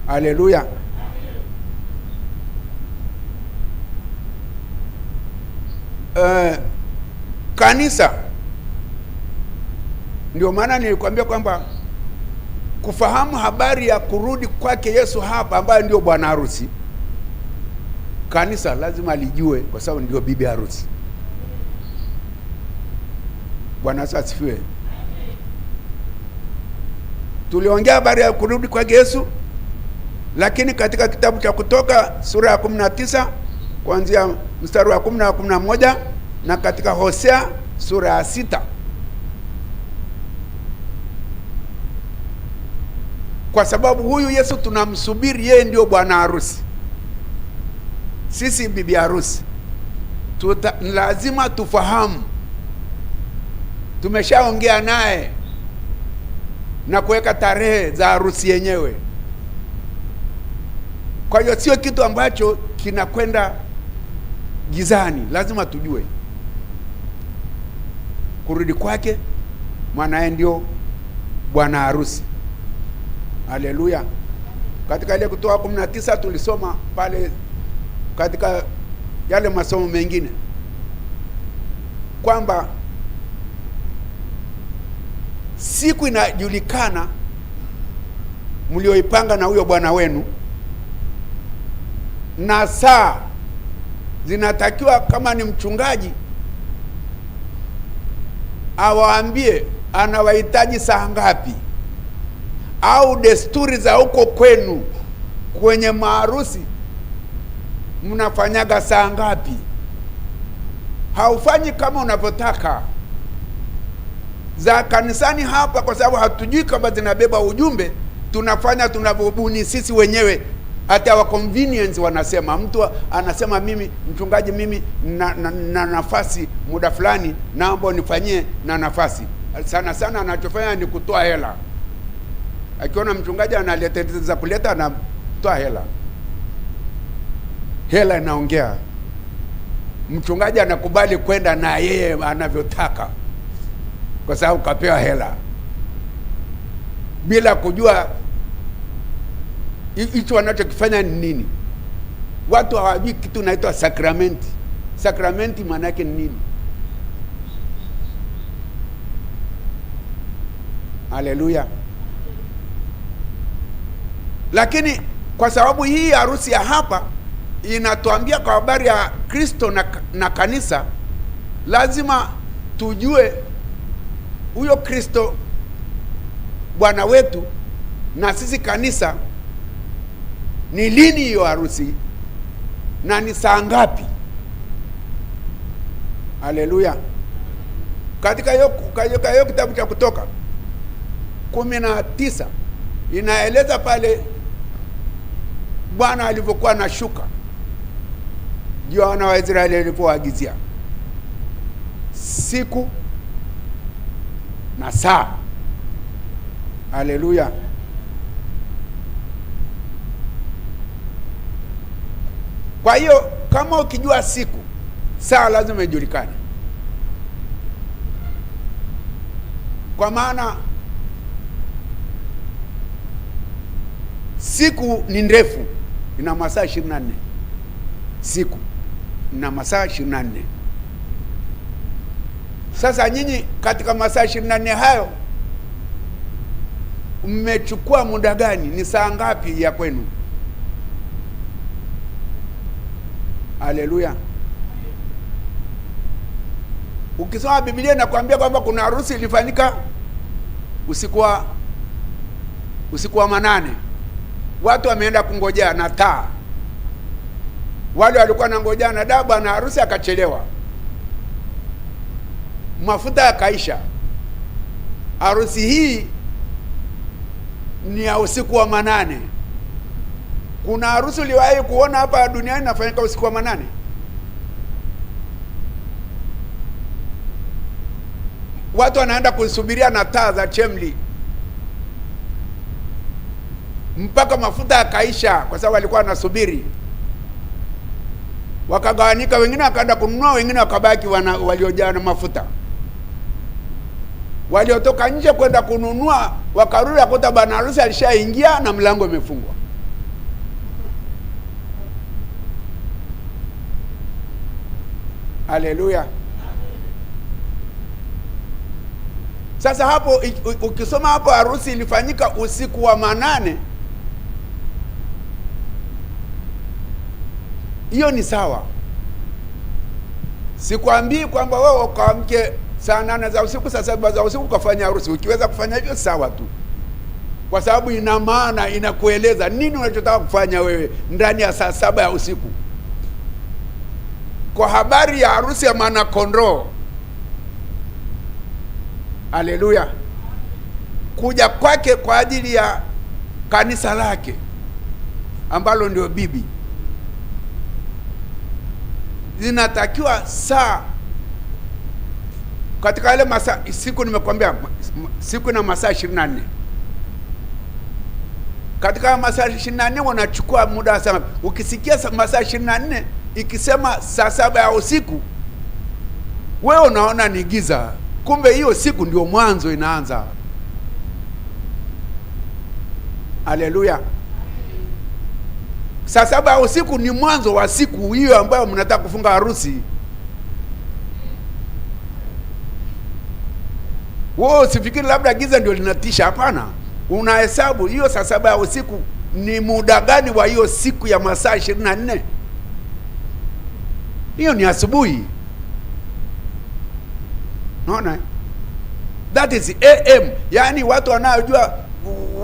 Haleluya. Kanisa, ndio maana nilikwambia kwamba kufahamu habari ya kurudi kwake Yesu hapa, ambaye ndio bwana harusi, kanisa lazima lijue, kwa sababu ndio bibi harusi. Bwana asifiwe. Tuliongea habari ya kurudi kwake Yesu, lakini katika kitabu cha Kutoka sura ya 19 kuanzia mstari wa 10 na 11, na katika Hosea sura ya 6, kwa sababu huyu Yesu tunamsubiri, yeye ndio bwana harusi, sisi bibi harusi. Lazima tufahamu, tumeshaongea naye na kuweka tarehe za harusi yenyewe. Kwa hiyo sio kitu ambacho kinakwenda gizani, lazima tujue kurudi kwake, maana yeye ndio bwana harusi. Haleluya. Katika ile Kutoka 19 tulisoma pale katika yale masomo mengine kwamba siku inajulikana mlioipanga na huyo bwana wenu, na saa zinatakiwa, kama ni mchungaji awaambie anawahitaji saa ngapi, au desturi za huko kwenu kwenye maharusi mnafanyaga saa ngapi. Haufanyi kama unavyotaka za kanisani hapa, kwa sababu hatujui kama zinabeba ujumbe. Tunafanya tunavyobuni sisi wenyewe, hata wa convenience wanasema. Mtu anasema mimi mchungaji, mimi na nafasi muda fulani, naomba nifanyie na nafasi. Sana sana anachofanya ni kutoa hela. Akiona mchungaji analeta za kuleta, anatoa hela. Hela inaongea. Mchungaji anakubali kwenda na yeye anavyotaka, kwa sababu kapewa hela, bila kujua hicho wanachokifanya ni nini. Watu hawajui kitu inaitwa sakramenti. Sakramenti maana yake ni nini? Haleluya. Lakini kwa sababu hii harusi ya hapa inatuambia kwa habari ya Kristo na kanisa, lazima tujue huyo Kristo bwana wetu na sisi kanisa ni lini hiyo harusi na ni saa ngapi. Haleluya. Katika hiyo kitabu cha Kutoka 19 inaeleza pale Bwana alivyokuwa anashuka juu ya wana wa Israeli, alipowaagizia siku na saa. Haleluya. Kwa hiyo kama ukijua siku, saa lazima ijulikane, kwa maana siku ni ndefu, ina masaa 24. Siku ina masaa 24. Sasa nyinyi katika masaa 24 hayo mmechukua muda gani? Ni saa ngapi ya kwenu? Haleluya. Ukisoma Biblia inakwambia kwamba kuna harusi ilifanyika usiku wa manane. Watu wameenda kungojea na taa. Wale walikuwa nangojea na daba, na harusi akachelewa, mafuta yakaisha. Harusi hii ni ya usiku wa manane. Kuna harusi uliwahi kuona hapa duniani inafanyika usiku wa manane? watu wanaenda kusubiria na taa za chemli mpaka mafuta yakaisha, kwa sababu walikuwa wanasubiri. Wakagawanika, wengine wakaenda kununua, wengine wakabaki waliojaa na mafuta. Waliotoka nje kwenda kununua wakarudi akuta bwana harusi alishaingia na mlango umefungwa. Haleluya. Sasa hapo ukisoma hapo, harusi ilifanyika usiku wa manane. Hiyo ni sawa. Sikwambii kwamba wewe ukaamke saa 8 za usiku, saa 7 za usiku kufanya harusi. Ukiweza kufanya hivyo sawa tu, kwa sababu ina maana, inakueleza nini unachotaka kufanya wewe ndani ya saa 7 ya usiku. Kwa habari ya harusi ya mwana kondoo, haleluya, kuja kwake kwa ajili ya kanisa lake ambalo ndio bibi, zinatakiwa saa katika ile masaa, siku nimekwambia siku na masaa 24. Katika masaa 24 wanachukua muda sana. Ukisikia masaa 24 ikisema saa 7 ya usiku, wewe unaona ni giza, kumbe hiyo siku ndio mwanzo inaanza. Haleluya. Saa 7 ya usiku ni mwanzo wa siku hiyo ambayo mnataka kufunga harusi. Wewe usifikiri labda giza ndio linatisha, hapana. Unahesabu hiyo saa 7 ya usiku ni muda gani wa hiyo siku ya masaa 24? Hiyo ni asubuhi. Unaona? That is AM. Yaani watu wanaojua,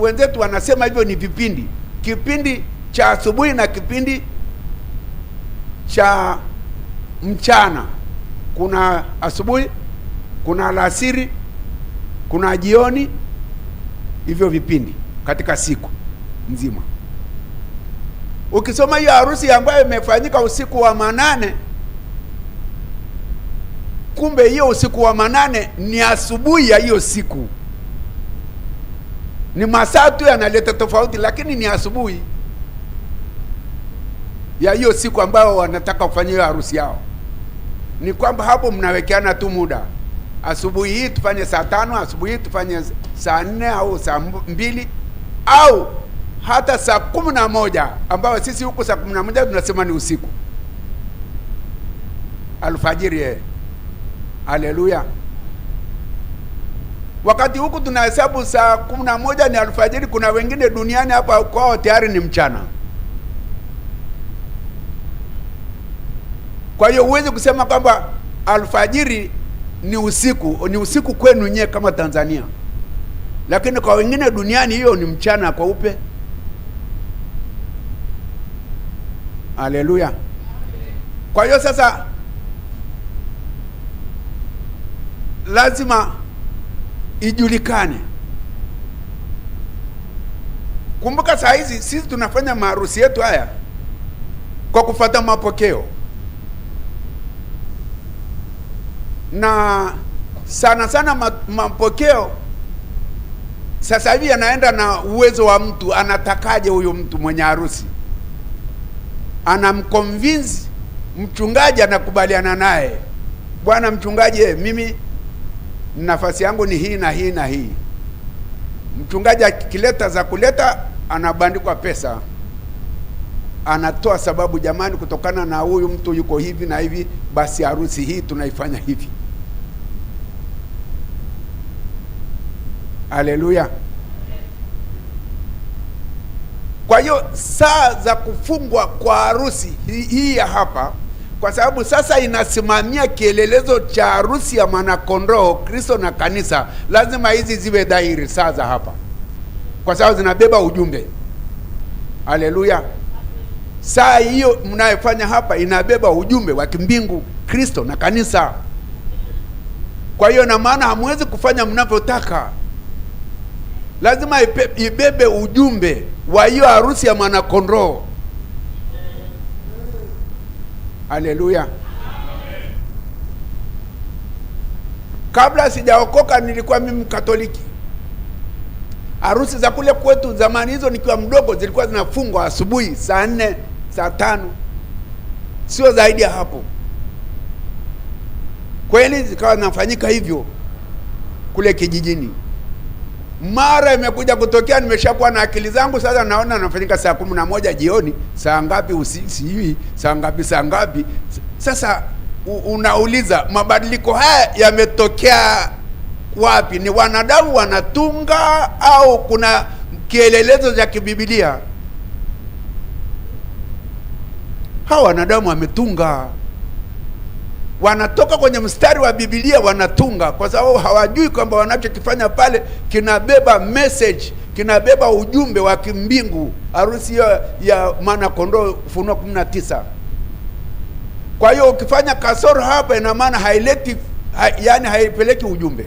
wenzetu wanasema hivyo ni vipindi. Kipindi cha asubuhi na kipindi cha mchana. Kuna asubuhi, kuna alasiri, kuna jioni, hivyo vipindi katika siku nzima. Ukisoma hiyo harusi ambayo imefanyika usiku wa manane, kumbe hiyo usiku wa manane ni asubuhi ya hiyo siku. Ni masaa tu yanaleta tofauti, lakini ni asubuhi ya hiyo siku ambayo wanataka kufanya hiyo harusi yao. Ni kwamba hapo mnawekeana tu muda. Asubuhi hii tufanye saa 5, asubuhi hii tufanye saa 4 au saa 2 au hata saa 11, ambayo sisi huku saa 11 tunasema ni usiku. Alfajiri. Haleluya. Wakati huku tunahesabu saa 11 ni alfajiri, kuna wengine duniani hapa kwao tayari ni mchana. Kwa hiyo huwezi kusema kwamba alfajiri ni usiku kwenu nyewe kama Tanzania, lakini kwa wengine duniani hiyo ni mchana kweupe. Haleluya. Kwa hiyo sasa lazima ijulikane. Kumbuka saa hizi sisi tunafanya maharusi yetu haya kwa kufuata mapokeo, na sana sana mapokeo sasa hivi yanaenda na uwezo wa mtu. Anatakaje huyo mtu mwenye harusi? Anamconvince mchungaji, anakubaliana naye, bwana mchungaji, mimi nafasi yangu ni hii na hii na hii. Mchungaji akileta za kuleta, anabandikwa pesa, anatoa sababu, jamani, kutokana na huyu mtu yuko hivi na hivi, basi harusi hii tunaifanya hivi. Haleluya. Kwa hiyo saa za kufungwa kwa harusi hii ya hapa, kwa sababu sasa inasimamia kielelezo cha harusi ya mwanakondoo Kristo na kanisa, lazima hizi ziwe dhahiri saa za hapa, kwa sababu zinabeba ujumbe. Haleluya. Saa hiyo mnayofanya hapa inabeba ujumbe wa kimbingu, Kristo na kanisa. Kwa hiyo na maana hamwezi kufanya mnavyotaka, lazima ibebe ujumbe wa hiyo harusi ya mwanakondoo. Haleluya. Kabla sijaokoka nilikuwa mimi Mkatoliki. Harusi za kule kwetu zamani hizo nikiwa mdogo zilikuwa zinafungwa asubuhi saa 4, saa 5. Sio zaidi ya hapo. Kweli zikawa zinafanyika hivyo kule kijijini. Mara imekuja kutokea nimeshakuwa na akili zangu sasa, naona nafanyika saa 11 jioni, saa ngapi usiku, saa ngapi. Sasa unauliza mabadiliko haya yametokea wapi? Ni wanadamu wanatunga au kuna kielelezo cha kibibilia? Hawa wanadamu wametunga, wanatoka kwenye mstari wa Biblia wanatunga, kwa sababu hawajui kwamba wanachokifanya pale kinabeba message, kinabeba ujumbe wa kimbingu. Harusi ya mwana kondoo, Ufunuo 19. Kwa hiyo ukifanya kasoro hapa, ina maana haipeleki ujumbe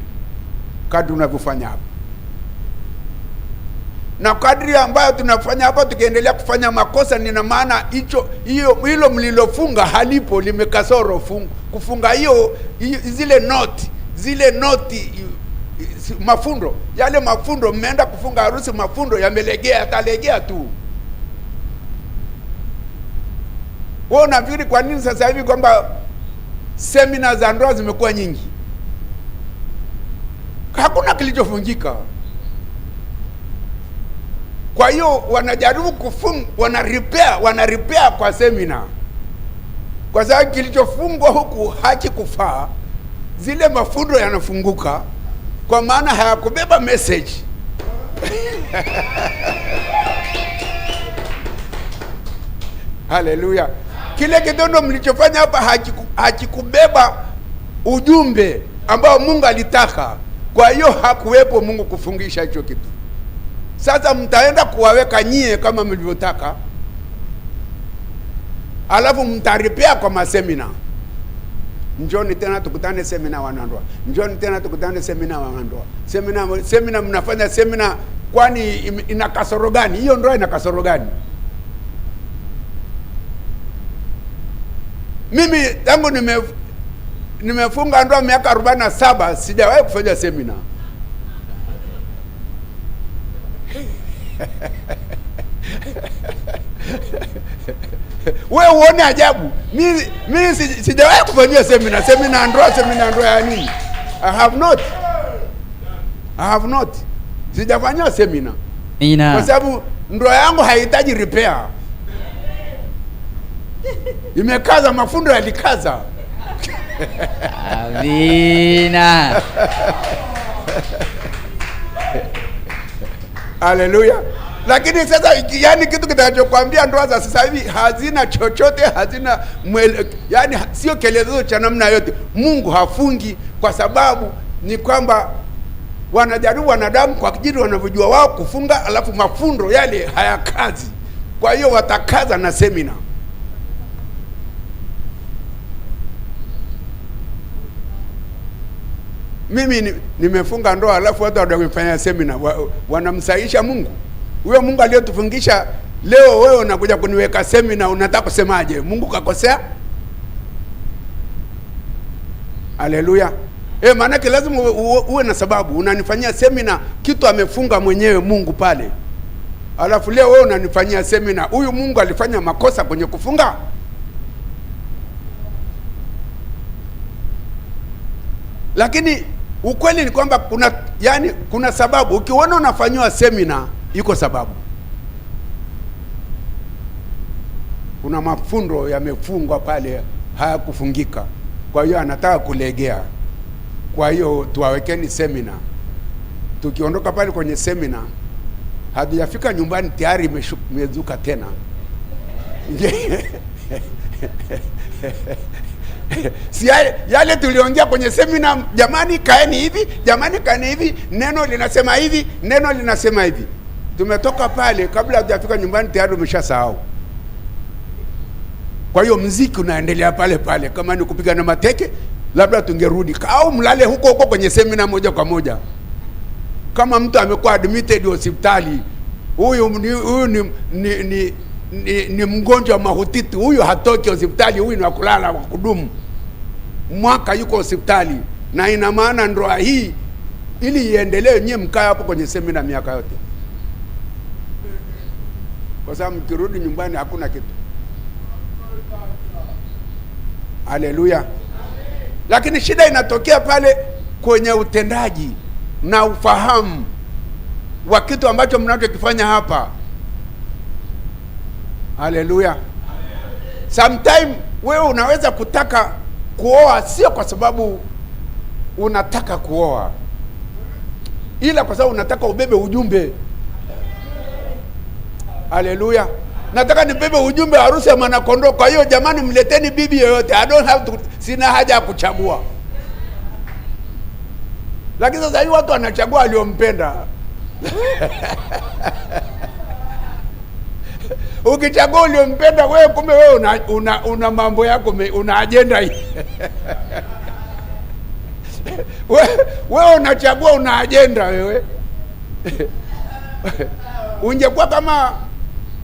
kadri unavyofanya hapa. Na kadri ambayo tunafanya hapa, tukiendelea kufanya makosa, nina maana hilo mlilofunga halipo, limekasoro kufunga zile noti mafundo, yale mafundo. Mmeenda kufunga harusi, mafundo yamelegea, yatalegea tu. Wewe unafikiri kwa nini sasa hivi kwamba semina za ndoa zimekuwa nyingi? Hakuna kilichofunjika. Kwa hiyo wanajaribu wana repair kwa semina, kwa sababu kilichofungwa huku hakikufaa. Zile mafundo yanafunguka kwa maana hayakubeba message. Haleluya! Kile kitendo mlichofanya hapa hakikubeba ujumbe ambao Mungu alitaka. Kwa hiyo hakuwepo Mungu kufungisha hicho kitu. Sasa mtaenda kuwaweka nyie kama mlivyotaka, alafu mtaripea kwa masemina. Njoni tena tukutane semina wanandoa. Njoni tena tukutane semina wanandoa. Semina mnafanya semina, kwani ina kasoro gani? Hiyo ndoa ina kasoro gani? Mimi tangu nimefunga ndoa miaka 47 sijawahi kufanya semina. Wewe uone ajabu. Mimi sijawahi kufanya semina. Semina ndoa ya nini? I have not. Sijafanya semina. Kwa sababu ndoa yangu haihitaji repair. Imekaza, mafundo yalikaza. Amina. Haleluya. Lakini sasa yani kitu kitachokuambia ndoa za sasa hivi hazina chochote, yani sio kielezo cha namna yote. Mungu hafungi, kwa sababu ni kwamba wanajaribu wanadamu kwa kijiri wanavyojua wao kufunga, alafu mafundo yale hayakazi. Kwa hiyo watakaza na semina. Mimi nimefunga ndoa alafu watu wanafanya semina, wanamsaisha Mungu. Huyo Mungu aliyotufungisha leo, wewe unakuja kuniweka semina, unataka kusemaje? Mungu kakosea? Haleluya. Maana lazima uwe na sababu. Unanifanyia semina kitu amefunga mwenyewe Mungu pale, alafu leo wewe unanifanyia semina. Huyu Mungu alifanya makosa kwenye kufunga? Lakini ukweli ni kwamba kuna sababu. Ukiona unafanywa semina, iko sababu. Kuna mafundo yamefungwa pale, hayakufungika. Kwa hiyo anataka kulegea. Kwa hiyo tuwawekeni semina. Tukiondoka pale kwenye semina, hatujafika nyumbani tayari imezuka tena. Si yale tuliongea kwenye semina, jamani kaeni hivi, jamani kaeni hivi, neno linasema hivi, neno linasema hivi. Tumetoka pale, kabla hatujafika nyumbani tayari umeshasahau. Kwa hiyo mziki unaendelea pale pale. Kama ni kupiga na mateke, labda tungerudi au mlale huko kwenye semina moja kwa moja. Kama mtu amekuwa admitted hospitali, huyu ni mgonjwa mahututi, huyu hatoki hospitali, huyu ni wa kulala wa kudumu. Mwaka yuko hospitali. na ina maana ndoa hii ili iendelee, nyie mkaa hapo kwenye semina miaka yote, kwa sababu mkirudi nyumbani hakuna kitu. Haleluya! Lakini shida inatokea pale kwenye utendaji na ufahamu wa kitu ambacho mnachokifanya hapa. Haleluya! Sometime wewe unaweza kutaka kuoa sio kwa sababu unataka kuoa, ila kwa sababu unataka ubebe ujumbe. Haleluya! Nataka nibebe ujumbe wa harusi ya mwanakondoo. Kwa hiyo jamani, mleteni bibi yoyote. I don't have to, sina haja ya kuchagua. Lakini sasa hii watu wanachagua aliompenda. Ukichagua uliompenda wewe, kumbe wewe una mambo yako, una agenda hii. Wewe unachagua, una agenda wewe. Ungekuwa kama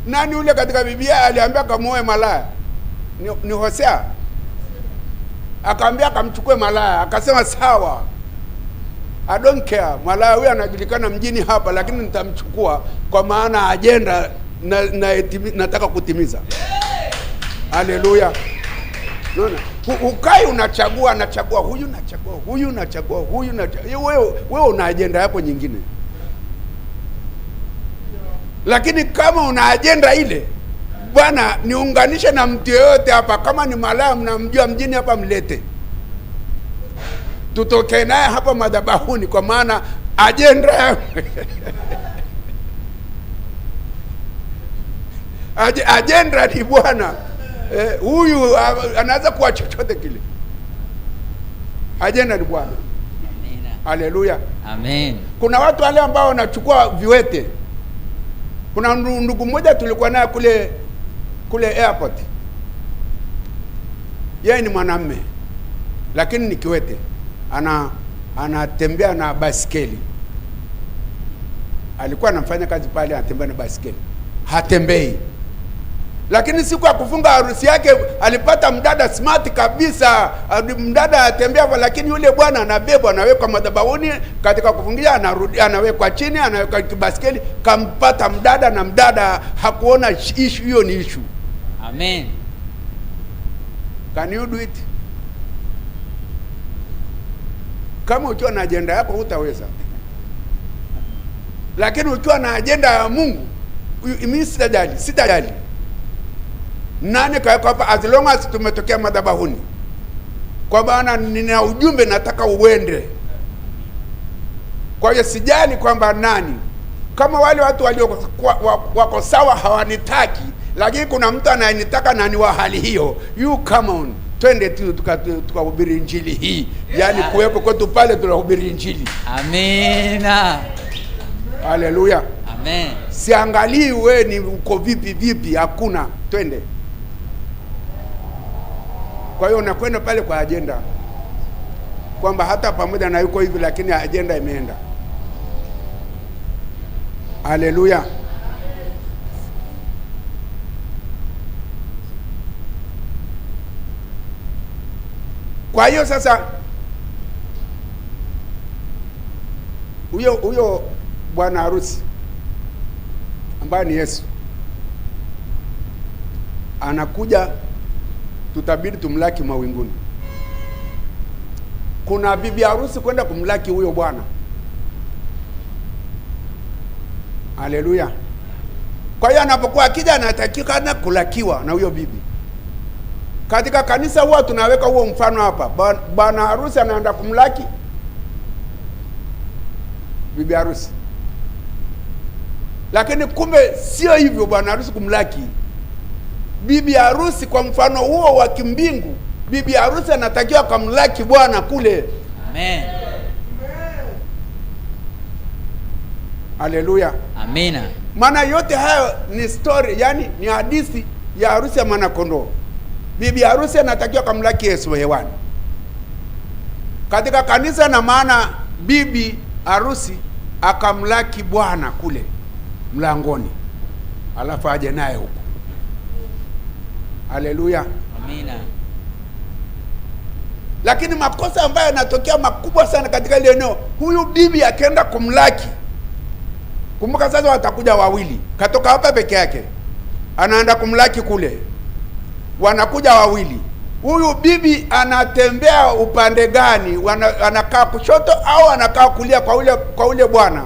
nani ule katika Biblia aliambia kamuoe malaya? Ni Hosea. Akaambia akamchukue malaya, akasema sawa, I don't care, malaya huyu anajulikana mjini hapa, lakini nitamchukua kwa maana agenda nataka kutimiza. Haleluya! Unaona? Ukai unachagua, huyu nachagua, wewe una agenda yako nyingine. Lakini kama una agenda ile, bwana, niunganishe na mtu yeyote hapa, kama ni malaya mnamjua mjini hapa, mlete tutoke naye hapa madhabahuni, kwa maana agenda agenda ni bwana. Huyu anaweza kuwa chochote kile. Agenda ni Bwana. Haleluya, amen. Kuna watu wale ambao wanachukua viwete. Kuna ndugu mmoja tulikuwa naye kule airport. Yeye ni mwanamume lakini ni kiwete. Anatembea na basikeli. Alikuwa anafanya kazi pale, anatembea na basikeli. Hatembei. Lakini siku ya kufunga harusi yake alipata mdada smart kabisa. Mdada atembea, lakini yule bwana anabebwa, anawekwa madhabahuni, katika kufungia anarudi, anawekwa chini, anawekwa kibasikeli. Kampata mdada, na mdada hakuona issue hiyo ni issue. Amen. Can you do it? Kama ukiwa na agenda yako hutaweza. Lakini ukiwa na agenda ya Mungu, mimi sitajali. Nani kaweka hapa, as long as tumetokea madhabahuni, kwa maana nina ujumbe nataka uende. Kwa hiyo sijali kwamba nani, kama wale watu walio wako sawa hawanitaki, lakini kuna mtu anayenitaka na ni wa hali hiyo, you come on, twende tu tukahubiri injili hii. Yaani kuwepo kwetu pale tunahubiri injili. Amina. Haleluya. Amen. Siangalii wewe ni uko vipi, hakuna, twende. Kwa hiyo unakwenda pale kwa agenda, kwamba hata pamoja na yuko hivi lakini agenda imeenda. Haleluya. Kwa hiyo sasa huyo bwana harusi ambaye ni Yesu anakuja, tutabidi tumlaki mawinguni. Kuna bibi harusi kwenda kumlaki huyo bwana. Haleluya. Kwa hiyo anapokuwa akija anatakiwa kulakiwa na huyo bibi. Katika kanisa huwa tunaweka huo mfano hapa. Bwana harusi anaenda kumlaki bibi harusi. Lakini kumbe sio hivyo bwana harusi kumlaki bibi harusi. Kwa mfano huo wa kimbingu, bibi harusi anatakiwa kumlaki bwana kule. Amen. Haleluya. Amina. Maana yote hayo ni story, yani ni hadithi ya harusi ya mwana kondoo. Bibi harusi anatakiwa kumlaki Yesu hewani. Katika kanisa na maana bibi harusi akamlaki bwana kule mlangoni, alafu aje naye huko. Haleluya. Amina. Lakini makosa ambayo yanatokea makubwa sana katika ile eneo, huyu bibi akaenda kumlaki. Kumbuka sasa watakuja wawili, katoka hapa peke yake, anaenda kumlaki kule, wanakuja wawili. Huyu bibi anatembea upande gani? Anakaa kushoto au anakaa kulia kwa ule bwana?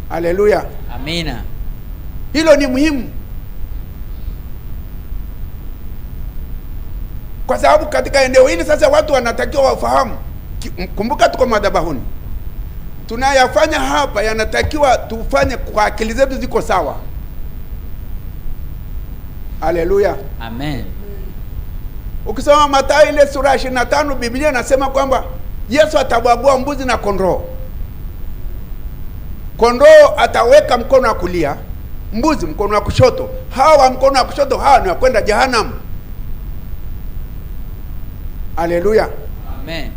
Haleluya, amina. Hilo ni muhimu, kwa sababu katika eneo hili sasa watu wanatakiwa wafahamu. Kumbuka tuko madhabahuni, tunayafanya hapa yanatakiwa tufanye kwa akili zetu ziko sawa. Haleluya, amen. Ukisoma Mathayo ile sura 25, Biblia inasema kwamba Yesu atabagua mbuzi na kondoo. Kondoo ataweka mkono wa kulia, mbuzi mkono wa kushoto. Hawa mkono wa kushoto hawa ni wakwenda jehanamu. Haleluya, amen.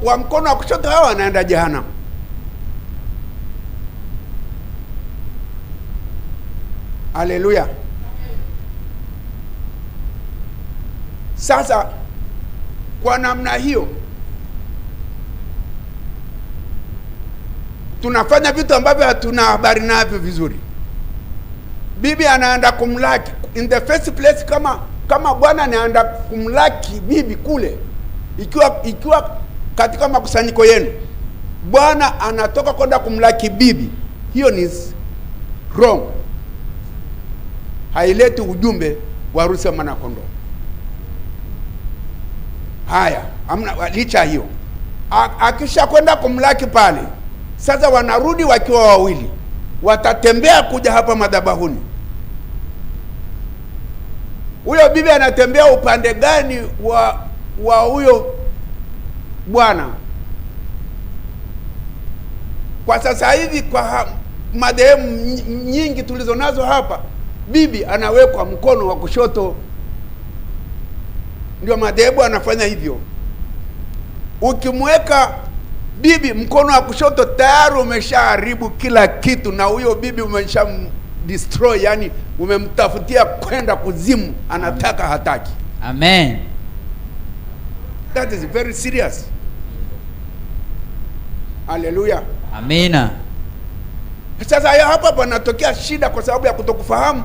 Wa mkono wa kushoto hawa wanaenda jehanamu. Haleluya. Sasa kwa namna hiyo tunafanya vitu ambavyo hatuna habari navyo vizuri. Bibi anaenda kumlaki in the first place, kama bwana anaenda kumlaki bibi kule, ikiwa katika makusanyiko yenu bwana anatoka kwenda kumlaki bibi, hiyo ni wrong, haileti ujumbe wa harusi ya mwana kondoo. Haya, amna licha hiyo. Akisha kwenda kumlaki pale, sasa wanarudi wakiwa wawili, watatembea kuja hapa madhabahuni. Huyo bibi anatembea upande gani wa huyo bwana? Kwa sasa hivi kwa madhehebu nyingi tulizonazo hapa, bibi anawekwa mkono wa kushoto. Ndio madhehebu anafanya hivyo. Ukimweka bibi mkono wa kushoto, tayari umeshaharibu kila kitu, na huyo bibi umesha destroy, yani umemtafutia kwenda kuzimu, anataka hataki. Amen. That is very serious. Haleluya, amina. Sasa hapa panatokea shida kwa sababu ya kutokufahamu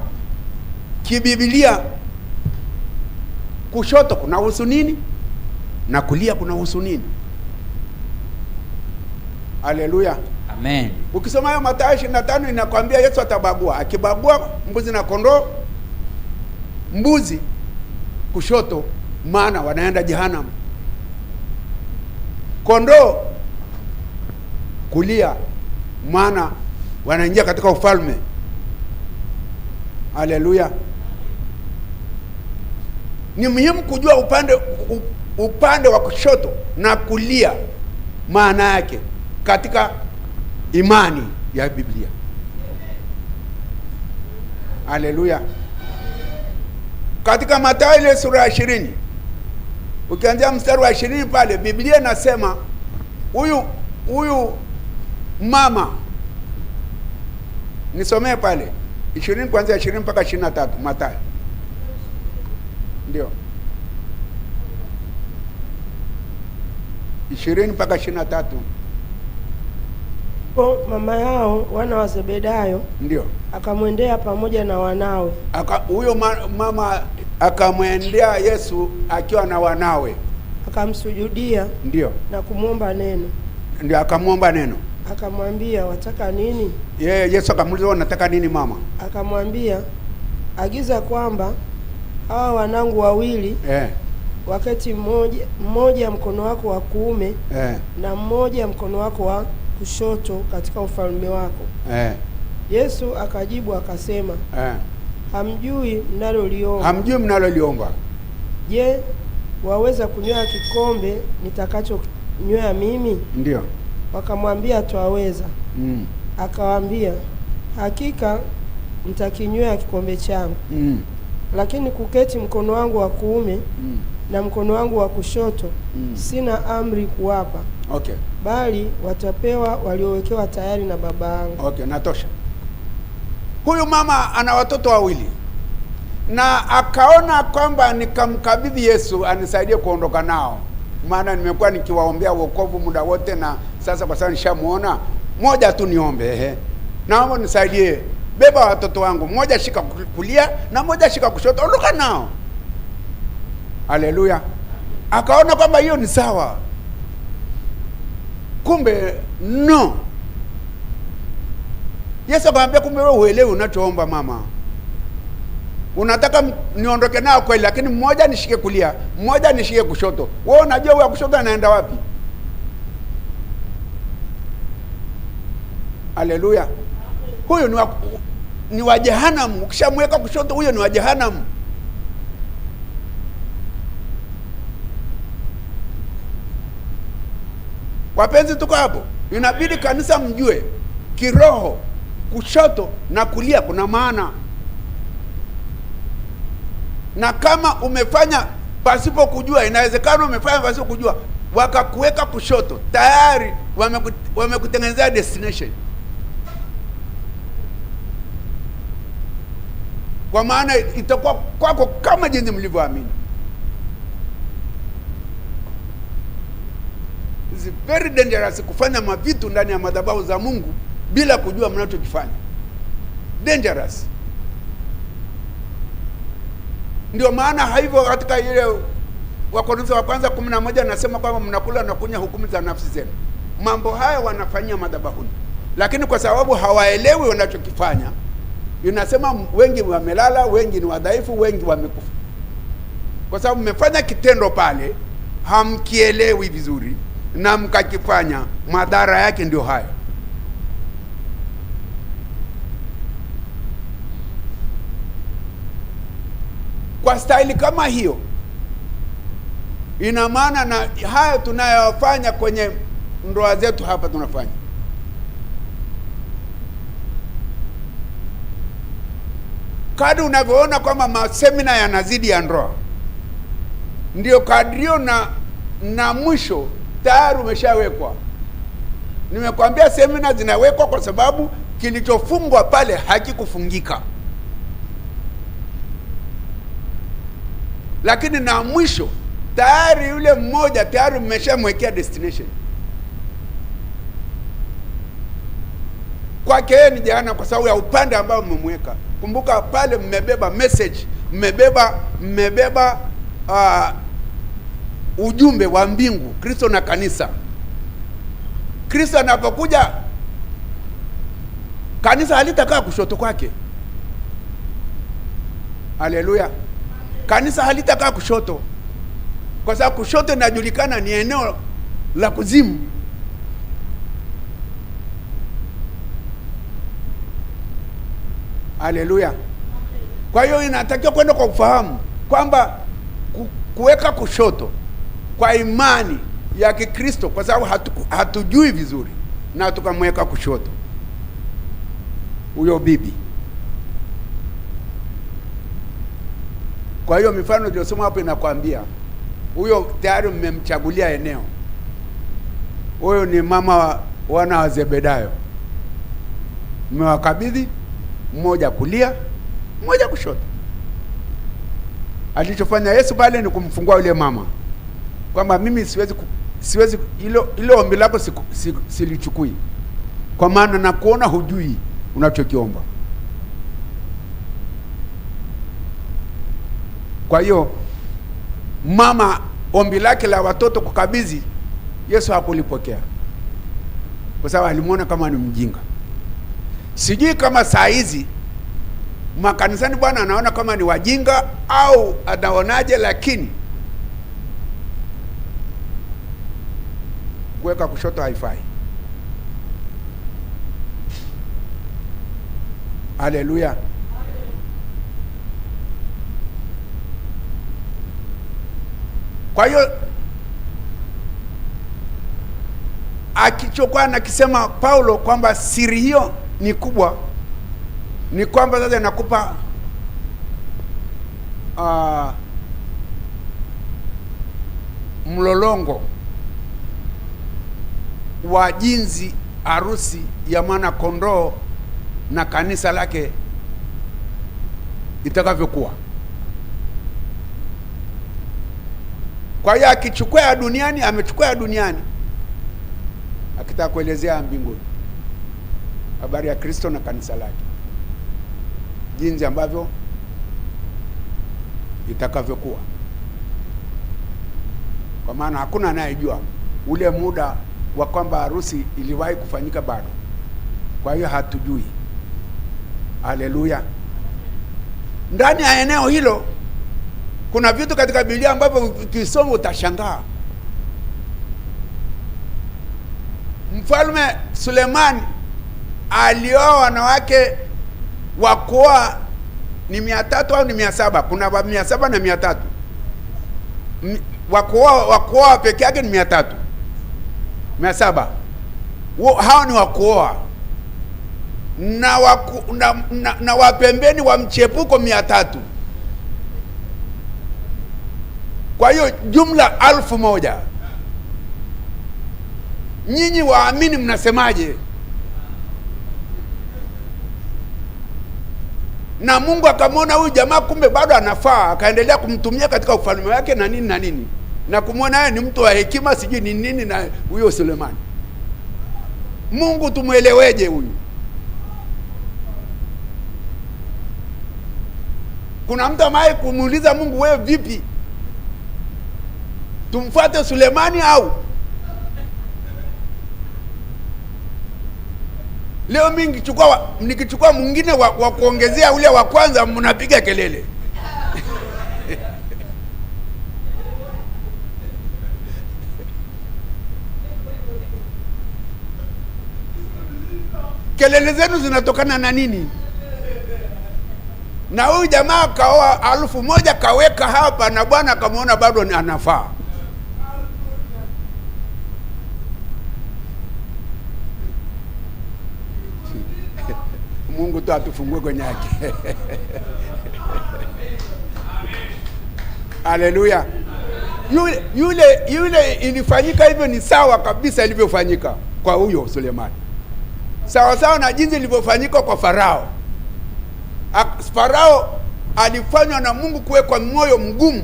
kibiblia. Kushoto kuna husu nini na kulia kuna husu nini? Haleluya, amen. Ukisoma hayo Mathayo 25 inakwambia Yesu atabagua, akibagua mbuzi na kondoo, mbuzi kushoto, maana wanaenda jehanamu, kondoo kulia, maana wanaingia katika ufalme. Haleluya. Ni muhimu kujua upande wa kushoto na kulia maana yake katika imani ya Biblia. Haleluya. Katika Mathayo ile sura ya 20, ukianzia mstari wa 20 pale, Biblia inasema huyu mama, nisomee pale 20 kuanzia 20 mpaka 23, Mathayo. Ndio 20 mpaka 23. Mama yao wana wa Zebedayo Ndio akamwendea pamoja na wanawe. Huyo mama akamwendea Yesu akiwa na wanawe, akamsujudia. Ndio na kumwomba neno. Ndio akamwomba neno. Akamwambia, wataka nini? Yesu akamuuliza, unataka nini mama? Akamwambia, agiza kwamba hawa wanangu wawili wakati mmoja mkono wako wa kuume na mmoja mkono wako wa kushoto katika ufalme wako. Yesu akajibu akasema, hamjui mnaloliomba. Je, waweza kunywa kikombe nitakachonywea mimi? Ndio. Wakamwambia, twaweza. Akawaambia, hakika mtakinywea kikombe changu. Lakini kuketi mkono wangu wa kuume na mkono wangu wa kushoto sina amri kuwapa. Okay. Bali watapewa waliowekewa tayari na Baba yangu. Okay, natosha. Huyu mama ana watoto wawili. na akaona kwamba nikamkabidhi Yesu anisaidie kuondoka nao, maana nimekuwa nikiwaombea wokovu muda wote, na sasa kwa sababu nishamuona, moja tu niombe, naomba nisaidie, beba watoto wangu, mmoja shika kulia na mmoja shika kushoto, ondoka nao. Haleluya! Akaona kwamba hiyo ni sawa, kumbe no. Yesu akamwambia, kumbe wewe uelewi unachoomba mama. Unataka niondoke nao kweli, lakini mmoja nishike kulia, mmoja nishike kushoto. Wewe unajua wa kushoto anaenda wapi? Haleluya! Huyo ni wa jehanamu. Ukishamweka kushoto, huyo ni wa jehanamu. Wapenzi, tuko hapo. Inabidi kanisa mjue kiroho, kushoto na kulia kuna maana. Na kama umefanya pasipo kujua, inawezekana umefanya pasipo kujua, wakakuweka kushoto, tayari wamekutengenezea destination. Kwa maana itakuwa kwako kama jinsi mlivyoamini. It's very dangerous kufanya mavitu ndani ya madhabahu za Mungu bila kujua mnachokifanya. Dangerous. Ndio maana hivyo katika ile Wakorintho wa kwanza 11 anasema kwamba mnakula na kunywa hukumu za nafsi zenu. Mambo haya wanafanyia madhabahuni, lakini kwa sababu hawaelewi wanachokifanya, inasema wengi wamelala, wengi ni wadhaifu, wengi wamekufa. Kwa sababu mmefanya kitendo pale, hamkielewi vizuri na mkakifanya, madhara yake ndio haya. Kwa staili kama hiyo, ina maana na haya tunayofanya kwenye ndoa zetu hapa tunafanya. Kadri unavyoona kwamba masemina yanazidi ya ndoa, ndio kadrio na mwisho tayari umeshawekwa. Nimekwambia semina zinawekwa kwa sababu kilichofungwa pale hakikufungika. Lakini na mwisho tayari yule mmoja tayari mmeshamwekea destination. Kwake yeye ni jehanamu kwa sababu ya upande ambao mmemweka. Kumbuka pale mmebeba message, mmebeba ujumbe wa mbingu, Kristo na kanisa. Kristo anapokuja, kanisa halitakaa kushoto kwake. Haleluya! Kanisa halitakaa kushoto, kwa sababu kushoto inajulikana ni eneo la kuzimu. Haleluya! Kwa hiyo inatakiwa kwenda kwa ufahamu kwamba kuweka kushoto kwa imani ya Kikristo, kwa sababu hatujui vizuri na tukamweka kushoto huyo bibi. Kwa hiyo mifano niliyosoma hapo inakwambia huyo tayari mmemchagulia eneo. Huyo ni mama wana wa Zebedayo, mmewakabidhi mmoja kulia, mmoja kushoto. Alichofanya Yesu pale ni kumfungua yule mama kwamba mimi siwezi ile ombi lako silichukui, kwa maana na kuona hujui unachokiomba. Kwa hiyo mama ombi lake la watoto kukabidhi, Yesu hakulipokea kwa sababu alimuona kama ni mjinga. Sijui kama saa hizi makanisani Bwana anaona kama ni wajinga au anaonaje, lakini kuweka kushoto haifai. Haleluya! Kwa hiyo akichokuwa nakisema Paulo kwamba siri hiyo ni kubwa, ni kwamba sasa inakupa mlolongo wa jinsi harusi ya mwana kondoo na kanisa lake itakavyokuwa. Kwa hiyo akichukua ya duniani, amechukua ya duniani, akitaka kuelezea mbinguni habari ya Kristo na kanisa lake, jinsi ambavyo itakavyokuwa, kwa maana hakuna anayejua ule muda wa kwamba harusi iliwahi kufanyika bado. Kwa hiyo hatujui. Haleluya! Ndani ya eneo hilo kuna vitu katika Biblia ambavyo ukisoma utashangaa. Mfalme Sulemani alioa wanawake wa kuoa ni 300 au ni 700. Kuna 700 na 300. Wa kuoa peke yake ni 300. 700. Hao ni wa kuoa. Na wapembeni wa mchepuko 300. Kwa hiyo jumla 1000. Nyinyi waamini mnasemaje? Na Mungu akamwona huyu jamaa kumbe bado anafaa, akaendelea kumtumia katika ufalme wake na nini na nini, na kumwona yeye ni mtu wa hekima, sijui ni nini. Na huyo Sulemani, Mungu tumueleweje huyu? Kuna mtu amaye kumuuliza Mungu, wewe vipi, tumfuate Sulemani au? Leo mimi nikichukua mwingine wa kuongezea ule wa kwanza, mnapiga kelele. Kelele zenu zinatokana na nini? Na huyu jamaa kaoa 1000 kaweka hapa, na Bwana akamwona bado anafaa. Mungu tu atufungue kwenye yake. Haleluya. Yule ilifanyika hivyo, ni sawa kabisa ilivyofanyika kwa huyo Sulemani, sawa sawa na jinsi ilivyofanyika kwa Farao. Farao alifanywa na Mungu kuwekwa moyo mgumu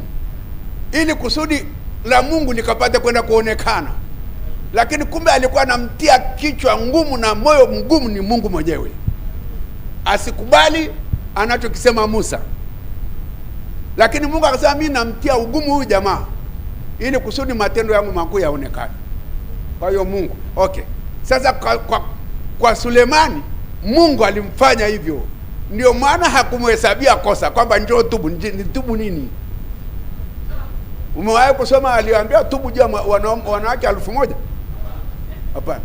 ili kusudi la Mungu likapate kwenda kuonekana, lakini kumbe alikuwa anamtia kichwa ngumu na moyo mgumu ni Mungu mwenyewe, asikubali anachokisema Musa. Lakini Mungu akasema, mimi namtia ugumu huyu jamaa ili kusudi matendo yangu makuu yaonekane. Kwa hiyo Mungu, okay. Sasa kwa Sulemani Mungu alimfanya hivyo, ndio maana hakumhesabia kosa kwamba njoo tubu. Nitubu nini? Umewahi kusoma aliwaambia tubu juu wanawake 1000? Hapana.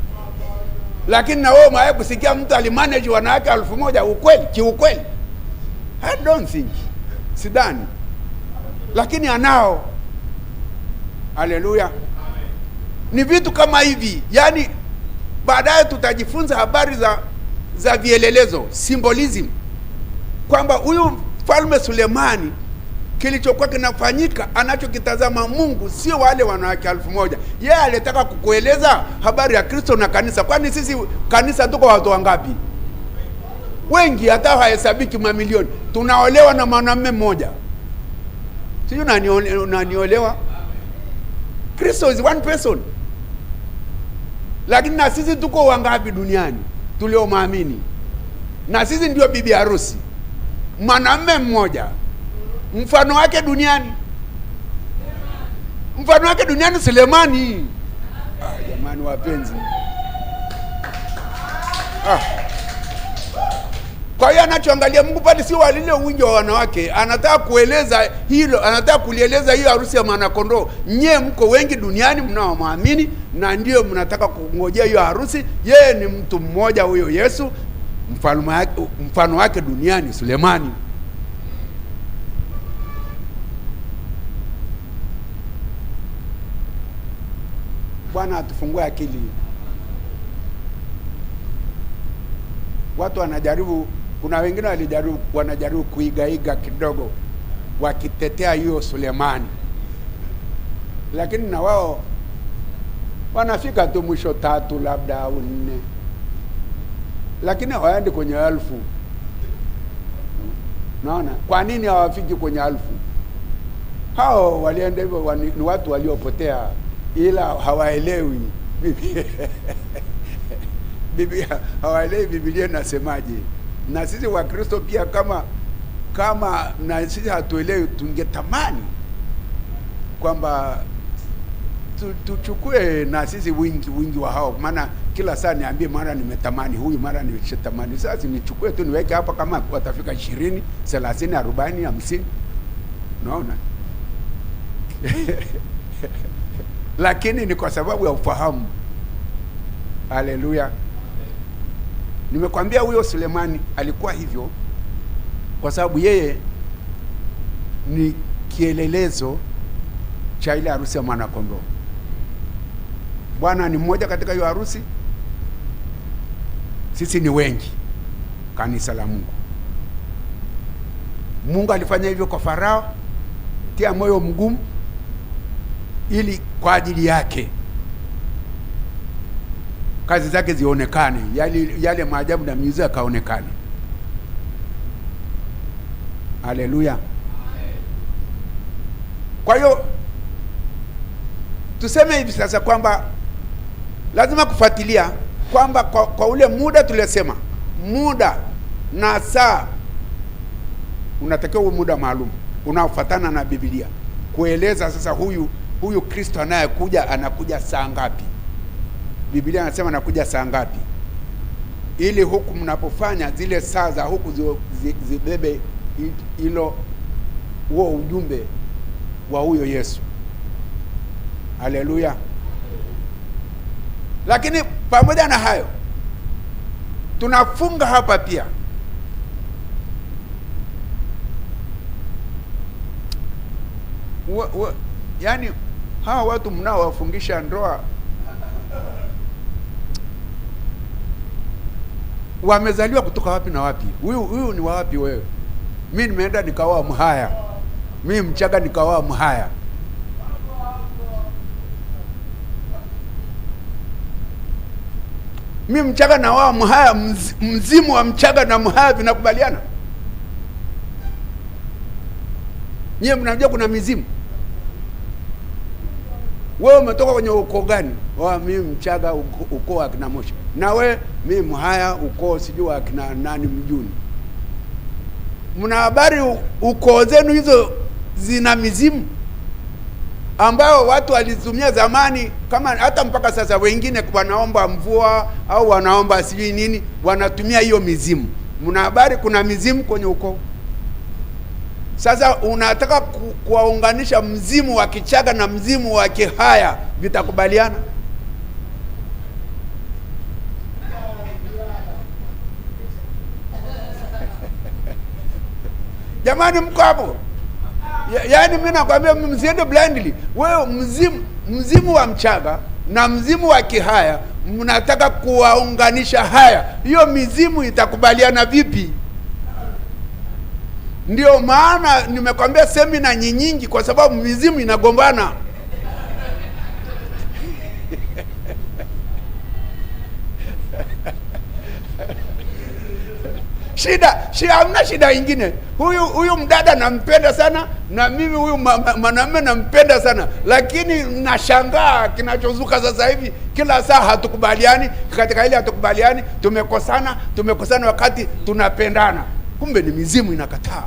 Lakini na wewe umewahi kusikia mtu alimanage wanawake 1000 ukweli? Kiukweli I don't think, sidani, lakini anao. Haleluya. Ni vitu kama hivi, yani baadaye tutajifunza habari za vielelezo, symbolism, kwamba huyu Mfalme Sulemani kilichokuwa kinafanyika, anachokitazama Mungu sio wale wanawake 1000. Yeye alitaka kukueleza habari ya Kristo na kanisa. Kwani sisi kanisa tuko watu wangapi? Wengi, hata hawahesabiki mamilioni. Tunaolewa na mwanamume mmoja, sio unaniolewa. Kristo is one person. Lakini na sisi tuko wangapi duniani tulio maamini? Na sisi ndio bibi harusi, mwanamume mmoja. Mfano wake duniani Sulemani. Jamani wapenzi, kwa hiyo anachoangalia Mungu pale sio walile wingi wa wanawake, anataka kueleza hilo, anataka kulieleza hiyo harusi ya mwanakondoo. Nyie mko wengi duniani mnaomwamini, na ndio mnataka kungojea hiyo harusi. Yeye ni mtu mmoja, huyo Yesu, mfano wake duniani Sulemani. Bwana atufungue akili. Watu wanajaribu, kuna wengine wanajaribu kuigaiga kidogo, wakitetea hiyo Sulemani, lakini na wao wanafika tu mwisho 3 labda au 4, lakini hawaendi kwenye 1000. Naona kwa nini hawafiki kwenye 1000? Hao walienda hivyo ni watu waliopotea, ila hawaelewi Biblia, hawaelewi Biblia inasemaje. Na sisi Wakristo pia kama na sisi hatuelewi, tungetamani kwamba tuchukue na sisi wingi wa hao, maana kila saa niambie, mara nimetamani huyu, mara nimeshatamani. Sasa nichukue tu niweke hapa, kama watafika 20, 30, 40, 50, unaona lakini ni kwa sababu ya ufahamu. Haleluya. Nimekwambia huyo Sulemani alikuwa hivyo kwa sababu yeye ni kielelezo cha ile harusi ya mwana kondoo. Bwana ni mmoja katika hiyo harusi, sisi ni wengi, kanisa la Mungu. Mungu alifanya hivyo kwa Farao, tia moyo mgumu, ili kwa ajili yake kazi zake zionekane, yale maajabu na miujiza kaonekane. Haleluya. Kwa hiyo tuseme hivi sasa kwamba lazima kufuatilia kwamba kwa ule muda tulisema, muda na saa unatakiwa uwe muda maalum unaofuatana na Biblia, kueleza sasa huyu Kristo anayekuja anakuja saa ngapi. Biblia inasema anakuja saa ngapi, ili huku mnapofanya zile saa za huku zibebe huo ujumbe wa huyo Yesu. Haleluya. Lakini pamoja na hayo tunafunga hapa pia yaani hawa watu mnaowafungisha ndoa wamezaliwa kutoka wapi na wapi? Huyu ni wapi wewe? Mimi nimeenda nikaoa Mhaya, mimi Mchaga nikaoa Mhaya. Mimi Mchaga na wao Mhaya, mzimu wa Mchaga na Mhaya vinakubaliana? Nyie mnajua kuna mizimu? Wewe umetoka kwenye ukoo gani? Mimi Mchaga ukoo wa kina Mosha. Na we mimi Mhaya ukoo sijui akina nani Mjuni. Mna habari ukoo zenu hizo zina mizimu ambao watu walizumia zamani, kama hata mpaka sasa wengine wanaomba mvua au wanaomba sijui nini, wanatumia hiyo mizimu. Mna habari kuna mizimu kwenye ukoo? Sasa unataka kuwaunganisha mzimu wa Kichaga na mzimu wa Kihaya, vitakubaliana? Jamani, mko hapo? Yaani mimi nakwambia msiende blindly. Wewe mzimu wa Mchaga na mzimu wa Kihaya mnataka kuwaunganisha haya, hiyo mizimu itakubaliana vipi? Ndio maana nimekwambia semina nyingi, kwa sababu mizimu inagombana. Hamna shida ingine. Huyu mdada nampenda sana, na mimi huyu mwanamume nampenda sana, lakini nashangaa kinachozuka sasa hivi, kila saa hatukubaliani. Katika ile hatukubaliani, tumekosana wakati tunapendana. Kumbe ni mizimu inakataa.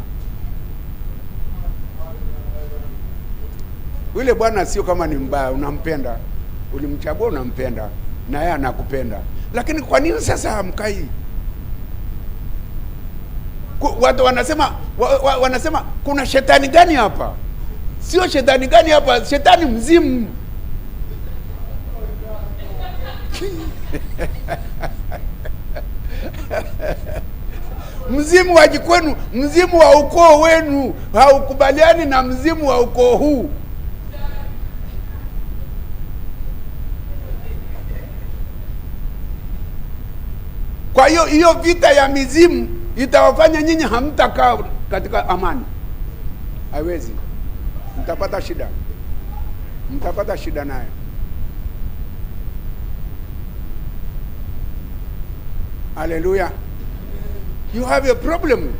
Yule bwana sio kama ni mbaya, unampenda, ulimchagua, unampenda na yeye anakupenda. Lakini kwa nini sasa hamkai? Watu wanasema kuna shetani gani hapa? Sio shetani gani hapa, shetani mzimu. Mzimu wa jikwenu, mzimu wa ukoo wenu haukubaliani na mzimu wa ukoo huu. Kwa hiyo vita ya mizimu itawafanya nyinyi hamtakaa katika amani. Haiwezi. Mtapata shida naye. Hallelujah. You have a problem,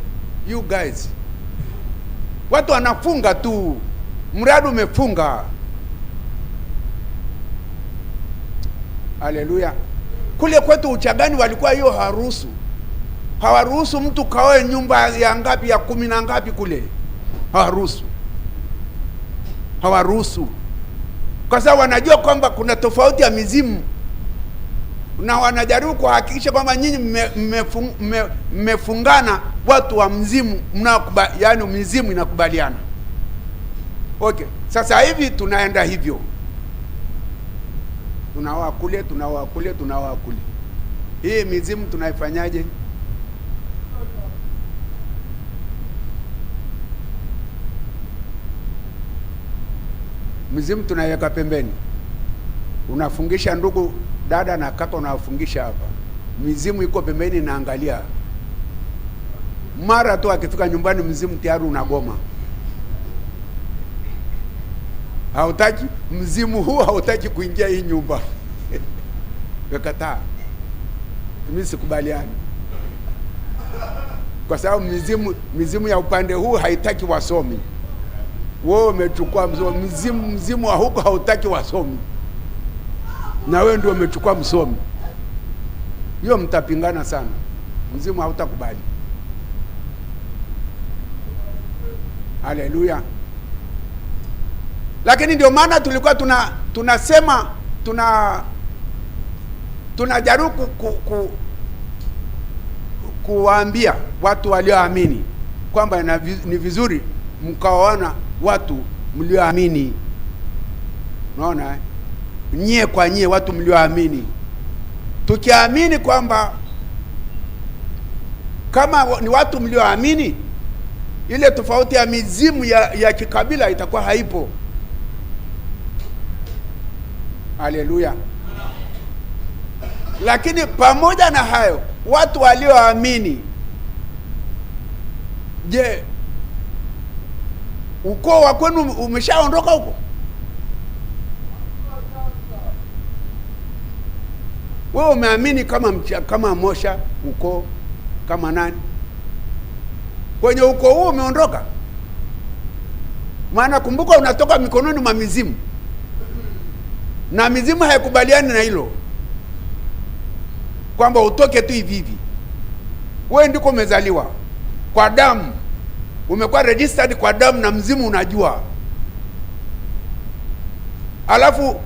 you guys. Watu wanafunga tu, mradi umefunga. Haleluya. Kule kwetu Uchagani walikuwa hiyo hawaruhusu mtu kaoe nyumba ya ngapi, ya 10 na ngapi kule, hawaruhusu kwa sababu wanajua kwamba kuna tofauti ya mizimu, na wanajaribu kuhakikisha kwamba nyinyi mmefungana watu wa mzimu, yaani mizimu inakubaliana. Okay, sasa hivi tunaenda hivyo, tunaoa kule, tunaoa kule. Hii mizimu tunaifanyaje? Mizimu tunaiweka pembeni, unafungisha ndugu dada na kaka, unawafungisha hapa, mizimu iko pembeni, naangalia. Mara tu akifika nyumbani, mzimu tayari unagoma, hautaki, mzimu huu hautaki kuingia hii nyumba. Wekataa, mimi sikubaliani, kwa sababu mizimu ya upande huu haitaki wasomi. Wewe umechukua mzimu wa huko hautaki wasomi, na wewe ndio umechukua msomi. Hiyo mtapingana sana, mzimu hautakubali. Haleluya. Lakini ndio maana tulikuwa tunasema tunajaribu kuwaambia watu walioamini kwamba ni vizuri mkaoana watu mlioamini. Unaona, nyie kwa nyie, watu mlioamini. Tukiamini kwamba kama ni watu mlioamini, ile tofauti ya mizimu ya kikabila itakuwa haipo. Haleluya. Lakini pamoja na hayo, watu walioamini, je, ukoo wa kwenu umeshaondoka huko? Wewe umeamini kama Mosha, ukoo kama nani? Kwenye ukoo huu umeondoka? Maana kumbuka, unatoka mikononi mwa mizimu, na mizimu haikubaliani na hilo kwamba utoke tu hivi hivi. Wewe ndiko umezaliwa kwa damu, umekuwa registered kwa damu, na mzimu unajua. Alafu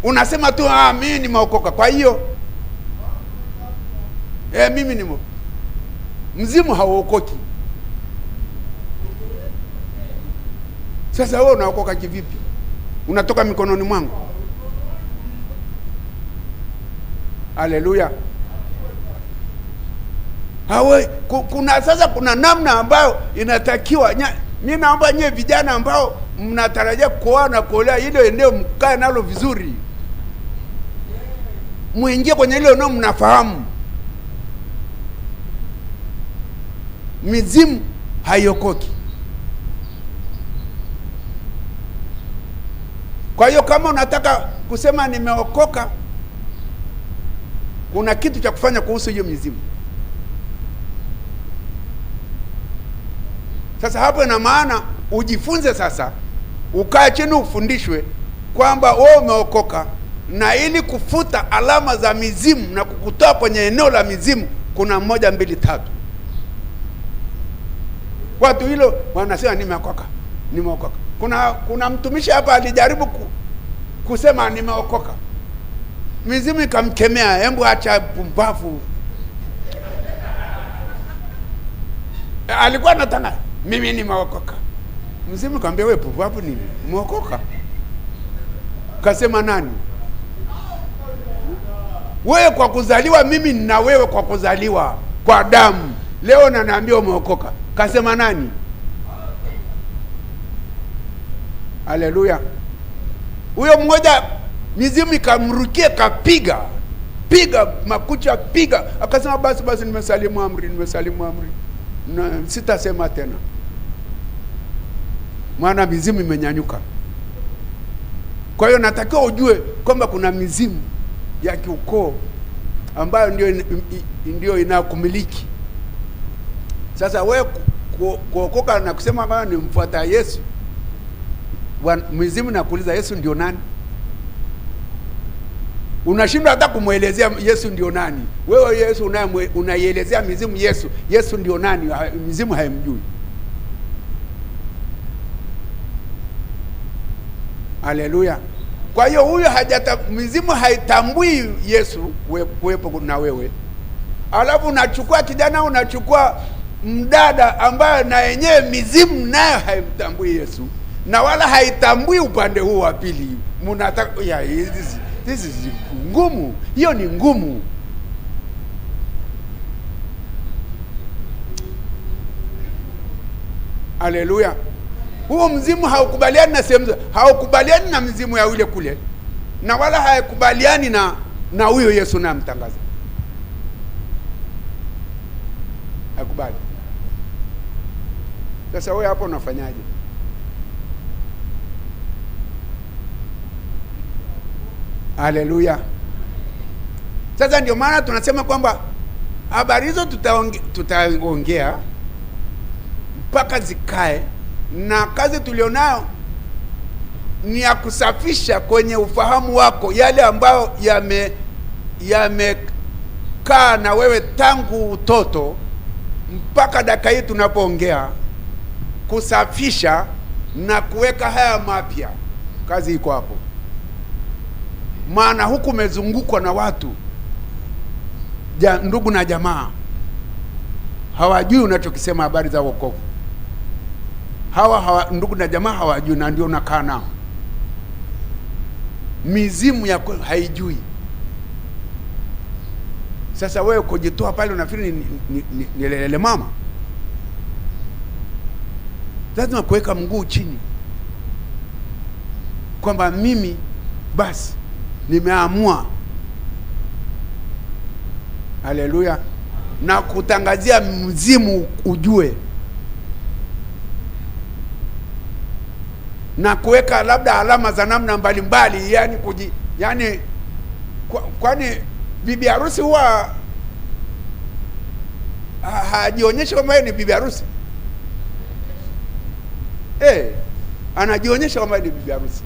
unasema tu mimi nimeokoka. Kwa hiyo mimi ni mzimu hauokoki. Sasa wewe unaokoka kivipi? Unatoka mikononi mwangu. Haleluya. Kuna namna ambayo inatakiwa. Mimi naomba nyie vijana ambao mnatarajia kuoa na kuolea, ile eneo mkae nalo vizuri, muingie kwenye ile eneo mnafahamu mizimu haiokoki. Kwa hiyo kama unataka kusema nimeokoka, kuna kitu cha kufanya kuhusu hiyo mizimu. Sasa hapo ina maana ujifunze sasa, ukae chini ufundishwe kwamba wewe umeokoka, na ili kufuta alama za mizimu na kukutoa kwenye eneo la mizimu, kuna 1, 2, 3. Watu hilo wanasema nimeokoka. Kuna mtumishi hapa alijaribu kusema nimeokoka, mizimu ikamkemea, hebu acha pumbavu. Alikuwa anataka mimi nimeokoka, mzimu kaambia wewe pumbavu, nini umeokoka? Kasema nani? Wewe kwa kuzaliwa, mimi na wewe kwa kuzaliwa kwa damu, leo naambia umeokoka. Kasema nani? Haleluya. Huyo mmoja mizimu ikamrukia, kapiga makucha, akasema basi nimesalimu amri, na sitasema tena, maana mizimu imenyanyuka. Kwa hiyo natakiwa ujue kwamba kuna mizimu ya kiukoo ambayo ndio inakumiliki. Sasa wewe kuokoka na kusema kama ni mfuata Yesu, mizimu nakuuliza, Yesu ndio nani? Unashindwa hata kumwelezea Yesu ndio nani. Wewe Yesu unaielezea mizimu Yesu ndio nani? Mizimu haimjui. Haleluya. Kwa hiyo huyo mizimu haitambui Yesu kuwepo na wewe. Alafu unachukua kijana, unachukua mdada ambaye na yenyewe mizimu nayo haimtambui Yesu, na wala haitambui upande huu wa pili. Mnataka ya this is ngumu. Hiyo ni ngumu. Haleluya. Huo mzimu haukubaliani na sehemu, haukubaliani na mizimu ya yule kule, na wala haikubaliani na huyo Yesu na mtangaza. Hakubali. Sasa wewe hapo unafanyaje? Haleluya. Sasa ndio maana tunasema kwamba habari hizo tutaongea mpaka zikae, na kazi tulionayo ni ya kusafisha kwenye ufahamu wako yale ambayo yamekaa na wewe tangu utoto mpaka dakika hii tunapoongea, kusafisha na kuweka haya mapya. Kazi iko hapo, maana huku umezungukwa na watu ndugu na jamaa hawajui unachokisema habari za wokovu. Hawa ndugu na jamaa hawajui, na ndio unakaa nao. Mizimu yako haijui. Sasa wewe kujitoa pale unafikiri ni lele mama. Lazima kuweka mguu chini kwamba mimi basi nimeamua. Haleluya. Na kutangazia mzimu ujue, na kuweka labda alama za namna mbalimbali, yani kwani bibi harusi huwa hajionyesha kwamba yeye ni bibi harusi. Anajionyesha kwamba ni bibi harusi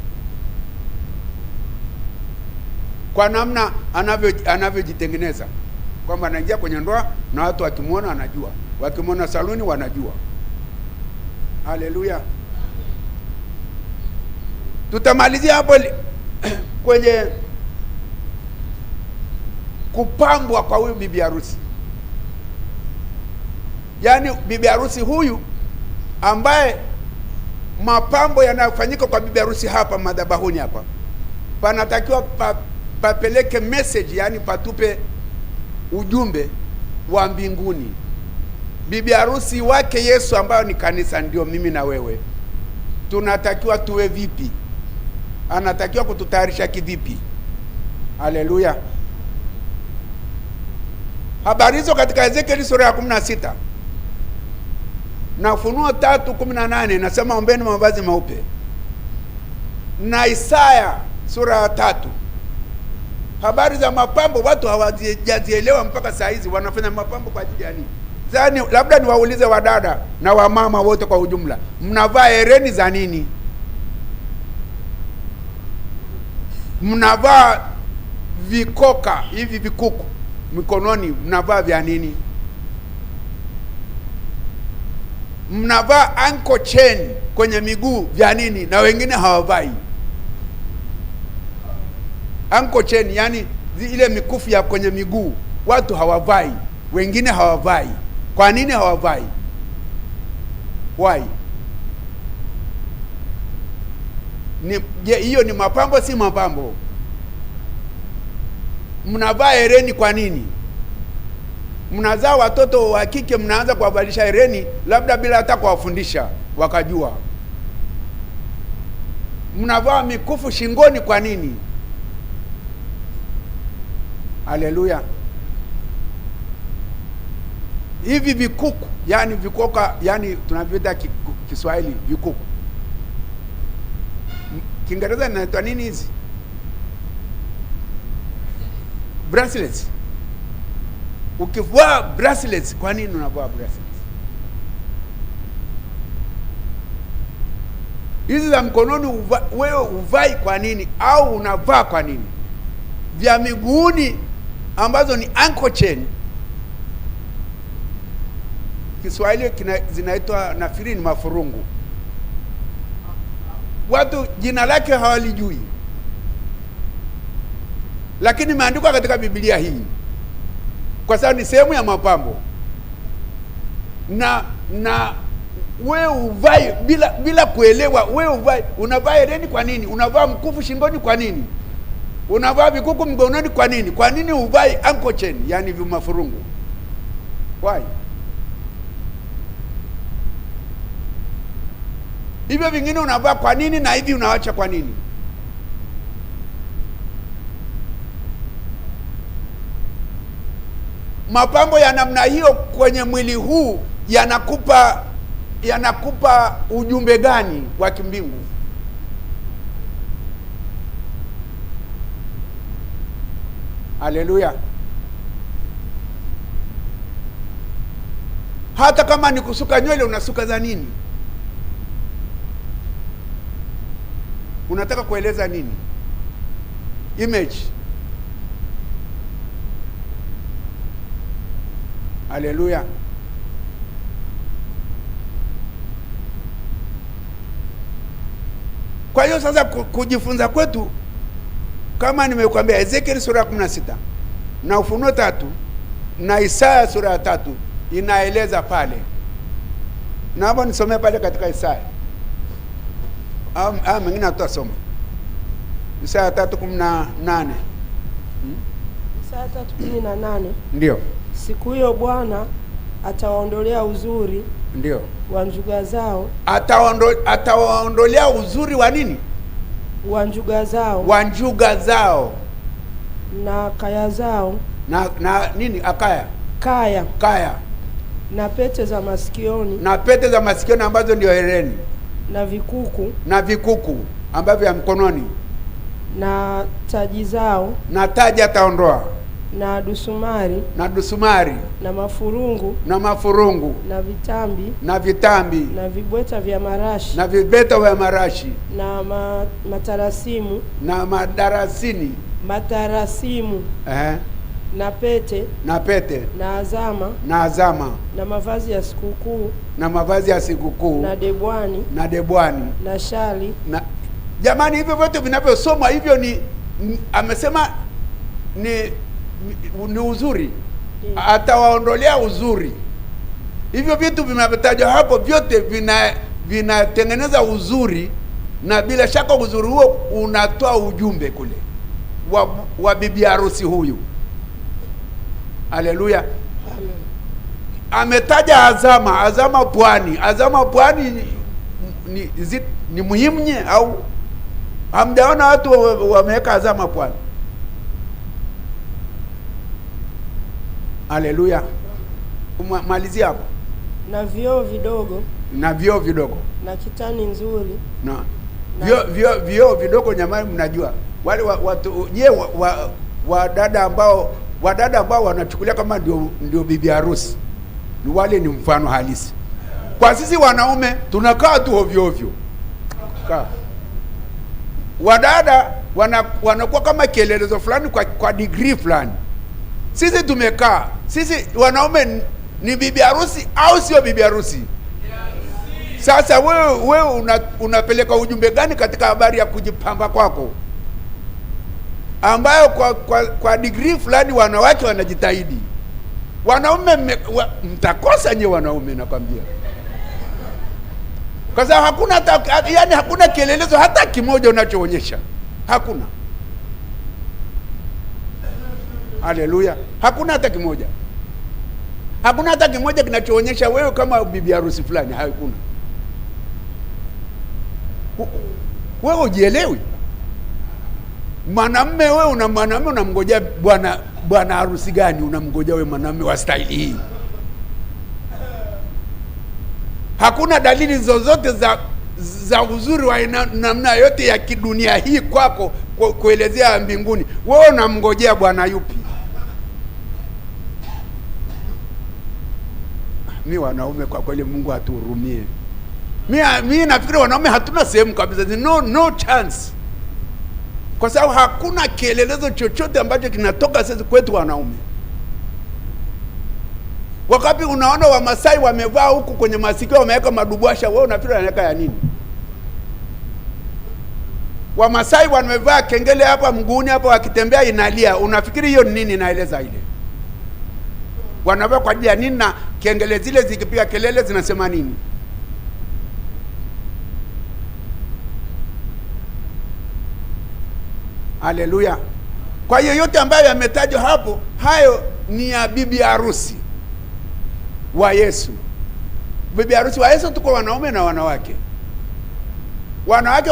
kwa namna anavyojitengeneza, kwamba anaingia kwenye ndoa na watu wakimwona wanajua, wakimwona saluni wanajua. Haleluya. Tutamalizia hapo kwenye kupambwa kwa huyu bibi harusi. Yaani bibi harusi huyu ambaye mapambo yanayofanyika kwa bibi harusi hapa madhabahuni hapa, panatakiwa papeleke message, yani patupe ujumbe wa mbinguni. Bibi harusi wake Yesu ambayo ni kanisa, ndio mimi na wewe, tunatakiwa tuwe vipi? Anatakiwa kututayarisha kivipi? Haleluya. Habari hizo katika Ezekieli sura ya 16 na Ufunuo 3:18 nasema ombeni mavazi meupe, na Isaya sura ya 3. Habari za mapambo watu hawajazielewa mpaka saa hizi. Wanafanya mapambo kwa ajili ya nini? Zani labda niwaulize wadada na wamama wote kwa ujumla, mnavaa hereni za nini? Mnavaa vikoka hivi vikuku mikononi, mnavaa vya nini? Mnavaa ankle chain kwenye miguu vya nini? Na wengine hawavai ankle chain, yani ile mikufu ya kwenye miguu watu hawavai, wengine hawavai. Kwa nini hawavai? Why? Hiyo ni mapambo, si mapambo? Mnavaa hereni kwa nini? Mnazaa watoto wa kike, mnaanza kuwavalisha hereni labda bila hata kuwafundisha wakajua. Mnavaa mikufu shingoni kwa nini? Haleluya. Hivi vikuku, yani vikoka, yani tunavyoita Kiswahili vikuku, Kiingereza inaitwa nini hizi? Bracelets. Ukivaa bracelets, kwa nini unavaa bracelets? Hizi za mkononi wewe uvai kwa nini, au unavaa kwa nini? Vya miguuni ambazo ni ankle chain, Kiswahili zinaitwa nafikiri ni mafurungu. Watu jina lake hawalijui, lakini imeandikwa katika Biblia hii kwa sababu ni sehemu ya mapambo. Na wewe uvai bila kuelewa. Wewe uvai, unavaa hereni kwa nini? Unavaa mkufu shingoni kwa nini? Unavaa vikuku mgononi kwa nini? Kwa nini uvai ankle chain, yani vimafurungu? Why? Hivyo vingine unavaa kwa nini na hivi unawacha kwa nini? Mapambo ya namna hiyo kwenye mwili huu yanakupa ujumbe gani wa kimbingu? Haleluya. Hata kama ni kusuka nywele, unasuka za nini? Unataka kueleza nini? Image. Haleluya. Kwa hiyo sasa kujifunza kwetu, kama nimekuambia, Ezekiel sura ya 16 na Ufunuo 3 na Isaya sura ya 3 inaeleza pale. Naomba nisomee pale katika Isaya. Mengine tutasoma Isaya 3:18. Isaya 3:18. Ndio. Siku hiyo Bwana atawaondolea uzuri, ndio, wa njuga zao. Atawaondolea uzuri wa nini? Wa njuga zao. Wa njuga zao. Na kaya zao. Na nini akaya? Kaya. Na pete za masikioni. Na pete za masikioni ambazo ndio hereni. Na vikuku ambavyo ya mkononi. Na taji zao. Na taji ataondoa. Na dusumari. Na mafurungu. Na vitambi. Na vibweta vya marashi. Na matarasimu. Na madarasini. Na pete. Na azama. Na mavazi ya sikukuu. Na debwani. Na shali. Jamani, hivyo vyote vinavyosomwa hivyo amesema ni uzuri. Atawaondolea uzuri. Hivyo vitu vinavyotajwa hapo vyote vinatengeneza uzuri, na bila shaka uzuri huo unatoa ujumbe kule wa bibi harusi huyu. Haleluya. Ametaja azama pwani ni muhimu nye, au hamjaona watu wameweka azama pwani? Haleluya. Malizia hapo. Na vioo vidogo. Na kitani nzuri. Vioo vidogo, nyamani, mnajua wale watu wadada ambao wanachukulia kama ndio bibi harusi, ni wale ni mfano halisi. Kwa sisi wanaume tunakaa tu ovyo ovyo. Wadada wanakuwa kama kielelezo fulani kwa degree fulani. Sisi tumekaa. Sisi wanaume ni bibi harusi au sio bibi harusi? Sasa wewe unapeleka ujumbe gani katika habari ya kujipamba kwako, ambayo kwa degree fulani wanawake wanajitahidi? Wanaume mtakosa nye wanaume, nakwambia. Kwa sababu hakuna kielelezo hata kimoja unachoonyesha. Hakuna. Haleluya. Hakuna hata kimoja kinachoonyesha wewe kama bibi harusi fulani. Hakuna. Wewe ujielewi. Mwanamume wewe unamngojea bwana harusi gani? Unamngojea wewe mwanamume wa style hii? Hakuna dalili zozote za uzuri wa namna yote ya kidunia hii kwako kuelezea mbinguni. Wewe unamngojea bwana yupi? Wanaume kwa kweli, Mungu atuhurumie. Mimi nafikiri wanaume hatuna sehemu kabisa, no chance, kwa sababu hakuna kielelezo chochote ambacho kinatoka sisi kwetu wanaume. Wakati unaona Wamasai wamevaa huku kwenye masikio wameweka madubwasha, wewe unafikiri wanaweka ya nini? Wamasai wamevaa kengele hapa mguuni hapa wakitembea inalia, unafikiri hiyo nini inaeleza ile? Wanavaa kwa ajili ya nini, na kengele zile zikipiga kelele zinasema nini? Haleluya. Kwa hiyo yote ambayo yametajwa hapo, hayo ni ya bibi harusi wa Yesu. Bibi harusi wa Yesu tuko wanaume na wanawake. Wanawake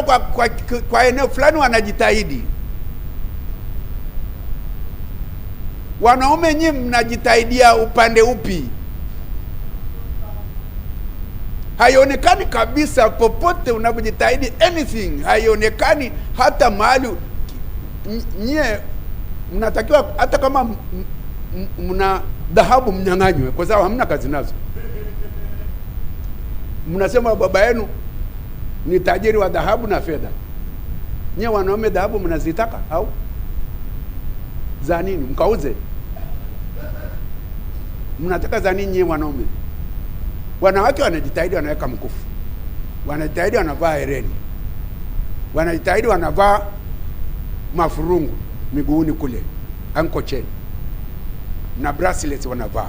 kwa eneo fulani wanajitahidi. Wanaume nyinyi mnajitahidia upande upi? Haionekani kabisa popote unapojitahidi anything, haionekani hata mahali. Nyie mnatakiwa hata kama mna dhahabu mnyang'anywe, kwa sababu hamna kazi nazo. Mnasema baba yenu ni tajiri wa dhahabu na fedha. Nyie wanaume dhahabu mnazitaka au za nini? Mkauze. Mnataka za nini nyie wanaume? Wanawake wanajitahidi, wanaweka mkufu, wanajitahidi, wanavaa hereni, wanajitahidi, wanavaa mafurungu miguuni kule, ankle chain na bracelets wanavaa.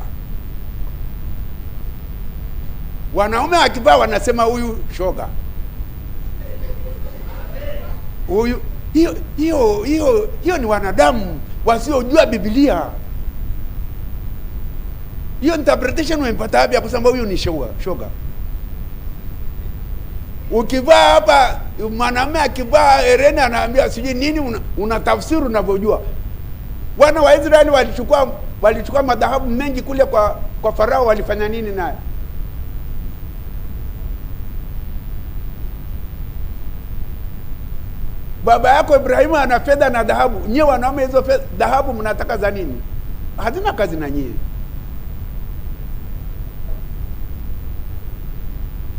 Wanaume wakivaa wanasema huyu shoga, huyu. Hiyo ni wanadamu wasiojua Biblia. Hiyo interpretation umepata wapi kusema huyu ni shoga? Ukivaa hapa, mwanamume akivaa hereni anaambia sijui nini, unatafsiri unavyojua. Wana wa Israeli walichukua madhahabu mengi kule kwa Farao, walifanya nini naye? Baba yako Ibrahimu ana fedha na dhahabu. Nyie wanaume hizo fedha dhahabu mnataka za nini? Hazina kazi na nyie.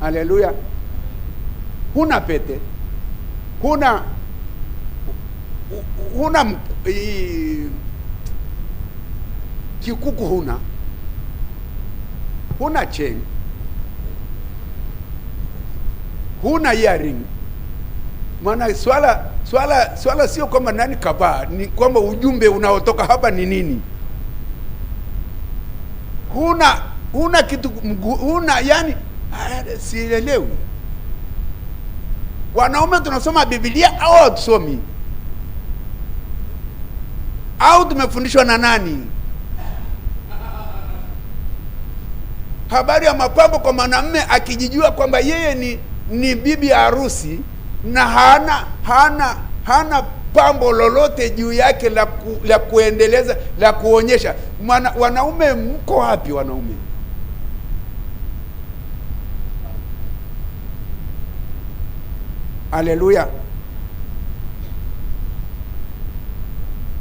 Haleluya. Huna pete, huna kikuku, huna chain, huna earring. Maana swala sio kwamba nani kavaa, ni kwamba ujumbe unaotoka hapa ni nini. Huna kitu, huna, yani sielewi. Wanaume tunasoma Biblia au hatusomi? Au tumefundishwa na nani? Habari ya mapambo kwa mwanamume akijijua kwamba yeye ni bibi harusi na hana pambo lolote juu yake la kuendeleza, la kuonyesha. Wanaume mko wapi wanaume? Haleluya.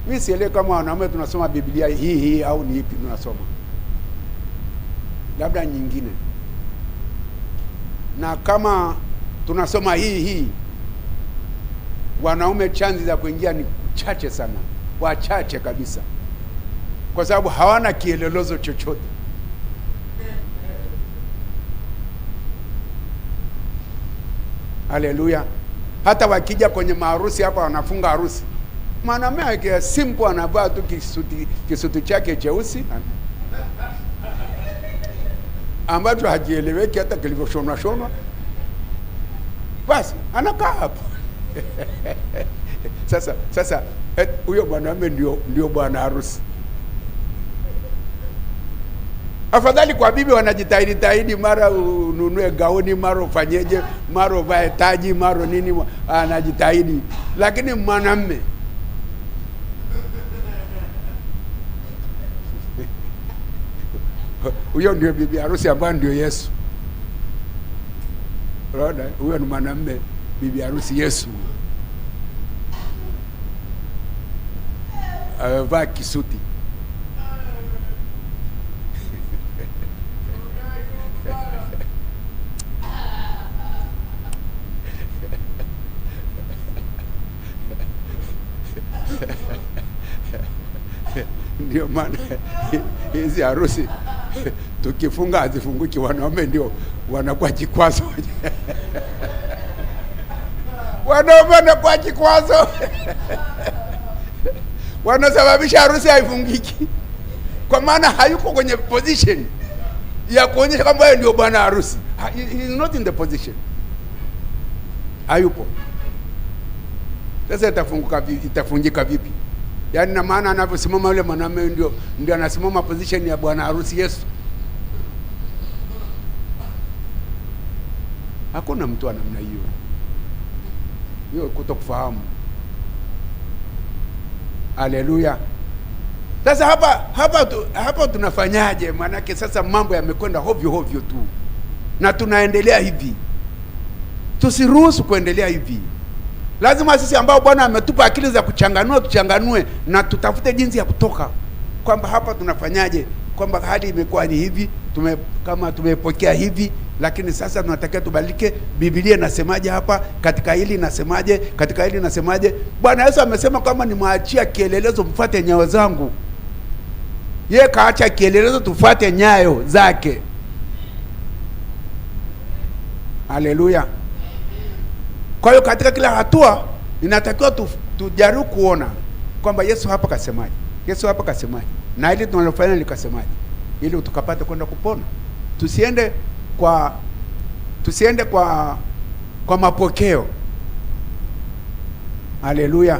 Mimi sielewi kama wanaume tunasoma Biblia hii au ni ipi tunasoma. Labda nyingine. Na kama tunasoma hii, wanaume chanzi za kuingia ni chache sana, wachache kabisa, kwa sababu hawana kielelezo chochote. Haleluya. Hata wakija kwenye maharusi hapa, wanafunga harusi, mwanamume yake simple anavaa tu kisuti chake cheusi ambacho hajieleweki hata kilivyoshonwa, basi anakaa hapo. Sasa huyo mwanamume ndio bwana harusi. Afadhali kwa bibi wanajitahidi, mara ununue gauni, mara ufanyeje, mara uvae taji, mara nini, anajitahidi. Lakini mwanamume huyo ndio bibi harusi ambaye ndio Yesu. Unaona, huyo ni mwanamume, bibi harusi Yesu. Avaa kisuti. Ndio maana hizi harusi tukifunga hazifunguki, wanaume ndio wanakuwa kikwazo. Wanaume wanakuwa kikwazo. Wanasababisha harusi haifungiki, kwa maana hayuko kwenye position ya kuonyesha kwamba yeye ndio bwana harusi. He is not in the position, hayupo. Sasa itafungika vipi? Yaani na maana anaposimama yule mwanamume ndio anasimama position ya bwana harusi Yesu. Hakuna mtu wa namna hiyo. Hiyo kutokufahamu. Haleluya. Sasa hapa tunafanyaje? Maanake sasa mambo yamekwenda hovyo tu, na tunaendelea hivi. Tusiruhusu kuendelea hivi. Lazima sisi ambao Bwana ametupa akili za kuchanganua, tuchanganue na tutafute jinsi ya kutoka, kwamba hapa tunafanyaje, kwamba hali imekuwa ni hivi, kama tumepokea hivi, lakini sasa tunatakiwa tubadilike. Biblia inasemaje hapa? Katika hili inasemaje? Katika hili inasemaje? Bwana Yesu amesema kama nimwachia kielelezo mfuate nyayo zangu. Yeye kaacha kielelezo, tufuate nyayo zake. Haleluya. Kwa hiyo katika kila hatua inatakiwa tujaribu kuona kwamba Yesu hapa kasemaje, Yesu hapa kasemaje, na hili tunalofanya likasemaje, ili tukapate kwenda kupona. Tusiende kwa mapokeo. Haleluya.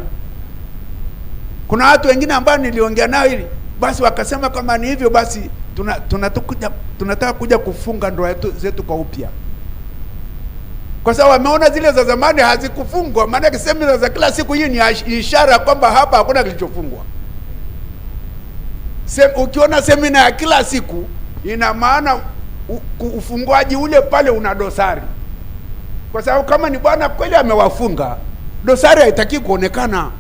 Kuna watu wengine ambao niliongea nao hili basi wakasema kama ni hivyo basi tunataka kuja kufunga ndoa zetu kwa upya, kwa sababu wameona zile za zamani hazikufungwa. Maana semina za kila siku hii ni ishara kwamba hapa hakuna kilichofungwa. Ukiona semina ya kila siku ina maana ufunguaji ule pale una dosari, kwa sababu kama ni Bwana kweli amewafunga, dosari haitaki kuonekana.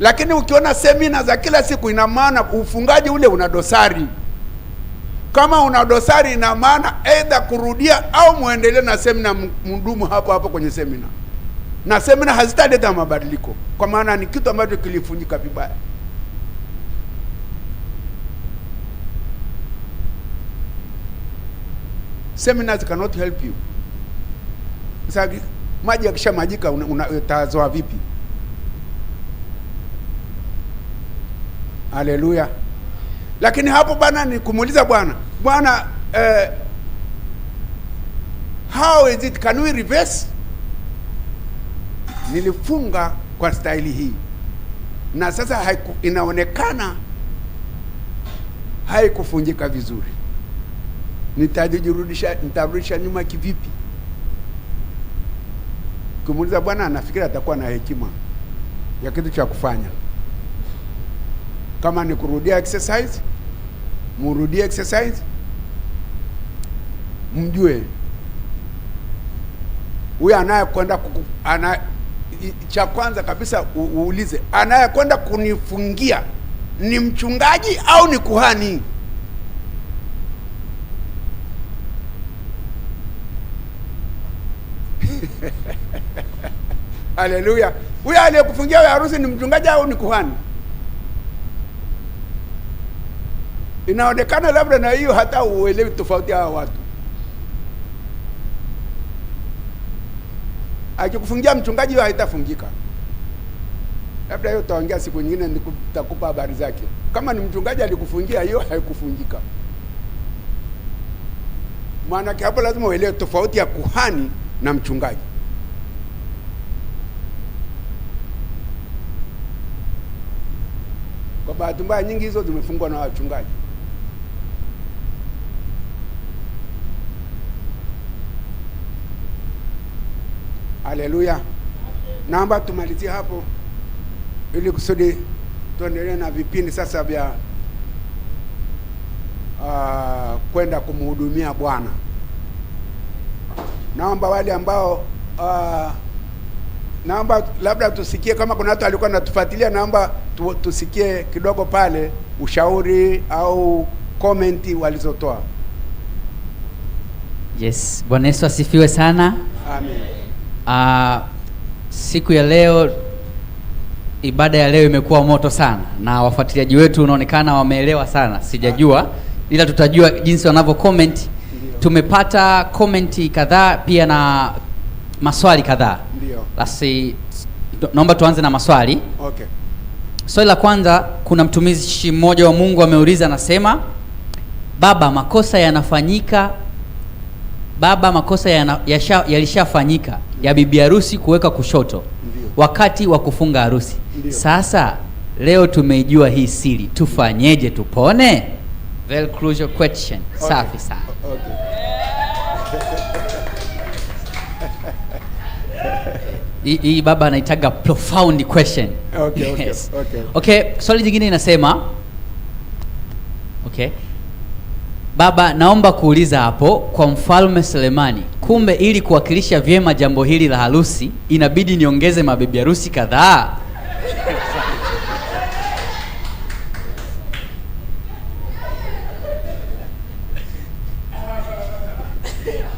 Lakini ukiona semina za kila siku ina maana ufungaji ule una dosari. Kama una dosari ina maana aidha kurudia au muendelee na semina, mdumu hapo kwenye semina, na semina hazitaleta mabadiliko, kwa maana ni kitu ambacho kilifanyika vibaya. Seminars cannot help you. Sasa maji yakishamajika utazoa vipi? Haleluya. Lakini hapo bana ni kumuuliza Bwana, how is it, can we reverse? Nilifunga kwa staili hii na sasa inaonekana haikufunjika vizuri. Nitarudisha nyuma kivipi? Kumuuliza Bwana, anafikiri atakuwa na hekima ya kitu cha kufanya. Kama ni kurudia exercise, murudie exercise. Mjue huyu anayekwenda cha kwanza kabisa uulize, anayekwenda kunifungia ni mchungaji au ni kuhani? Haleluya. Huyu aliyekufungia harusi ni mchungaji au ni kuhani? Inaonekana labda na hiyo hata uelewi tofauti hawa watu. Akikufungia mchungaji hiyo haitafungika. Labda hiyo utaongea siku nyingine, nitakupa habari zake. Kama ni mchungaji alikufungia, hiyo haikufungika. Maana hapo lazima uelewe tofauti ya kuhani na mchungaji. Kwa bahati mbaya nyingi hizo zimefungwa na wachungaji. Haleluya. Naomba tumalizie hapo ili kusudi tuendelee na vipindi sasa vya kwenda kumhudumia Bwana. Naomba wale ambao naomba labda tusikie, kama kuna watu walikuwa natufuatilia, naomba tusikie kidogo pale ushauri au komenti walizotoa. Yes, Bwana Yesu asifiwe sana. Amen. Siku ya leo ibada ya leo imekuwa moto sana na wafuatiliaji wetu unaonekana wameelewa sana. Sijajua ila tutajua jinsi wanavyo comment. Tumepata comment kadhaa pia na maswali kadhaa. Ndio. Basi naomba tuanze na maswali. Okay. Swali la kwanza, kuna mtumishi mmoja wa Mungu ameuliza, anasema, baba, makosa yanafanyika, baba, makosa yalishafanyika ya bibi harusi kuweka kushoto. Ndiyo. Wakati wa kufunga harusi. Ndiyo. Sasa leo tumeijua hii siri, tufanyeje tupone? Very crucial question. Okay. Safi sana. Okay. Hii baba anaitaga profound question. Okay, okay, yes. Okay. Okay, swali jingine inasema, okay, baba, naomba kuuliza hapo kwa Mfalme Selemani, kumbe ili kuwakilisha vyema jambo hili la harusi inabidi niongeze mabibi harusi kadhaa?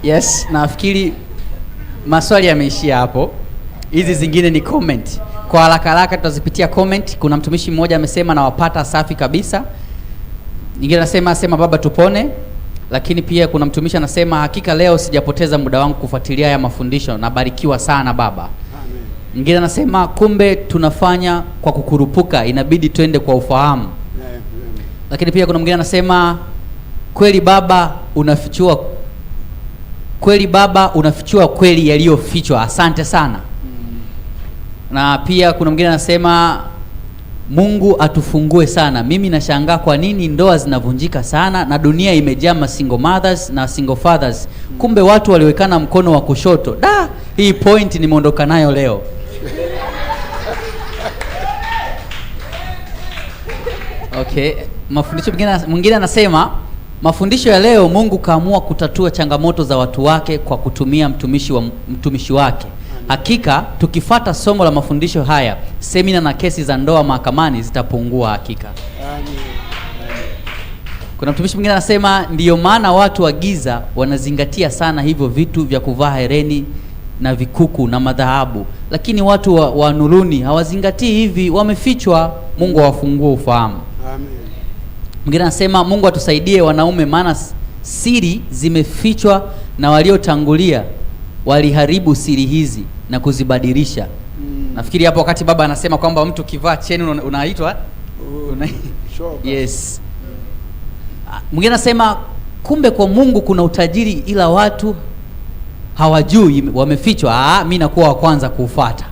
Yes, nafikiri maswali yameishia hapo. Hizi zingine ni comment. Kwa haraka haraka tutazipitia comment. Kuna mtumishi mmoja amesema nawapata safi kabisa. Nyingine anasema baba tupone. Lakini pia kuna mtumishi anasema hakika leo sijapoteza muda wangu kufuatilia haya mafundisho, nabarikiwa sana baba. Amen. Nyingine anasema kumbe tunafanya kwa kukurupuka, inabidi twende kwa ufahamu. Amen. Lakini pia kuna mwingine anasema kweli baba unafichua kweli yaliyofichwa, asante sana. Na pia kuna mwingine anasema Mungu atufungue sana, mimi nashangaa kwa nini ndoa zinavunjika sana na dunia imejaa ma single mothers na single fathers, kumbe watu waliwekana mkono wa kushoto. Hii point nimeondoka nayo leo. Okay, mafundisho mwingine anasema mafundisho ya leo, Mungu kaamua kutatua changamoto za watu wake kwa kutumia mtumishi wake. Hakika tukifata somo la mafundisho haya, semina na kesi za ndoa mahakamani zitapungua hakika. Amen. Kuna mtumishi mwingine anasema ndiyo maana watu wa giza wanazingatia sana hivyo vitu vya kuvaa hereni na vikuku na madhahabu, lakini watu wa nuruni hawazingatii hivi, wamefichwa. Mungu awafungue ufahamu. Amen. Mwingine anasema Mungu atusaidie wanaume, maana siri zimefichwa na waliotangulia waliharibu siri hizi na kuzibadilisha. Nafikiri hapo wakati baba anasema kwamba mtu kivaa cheni unaitwa yes. Mwingine anasema kumbe kwa Mungu kuna utajiri ila watu hawajui, wamefichwa. Mimi nakuwa wa kwanza kuufuata.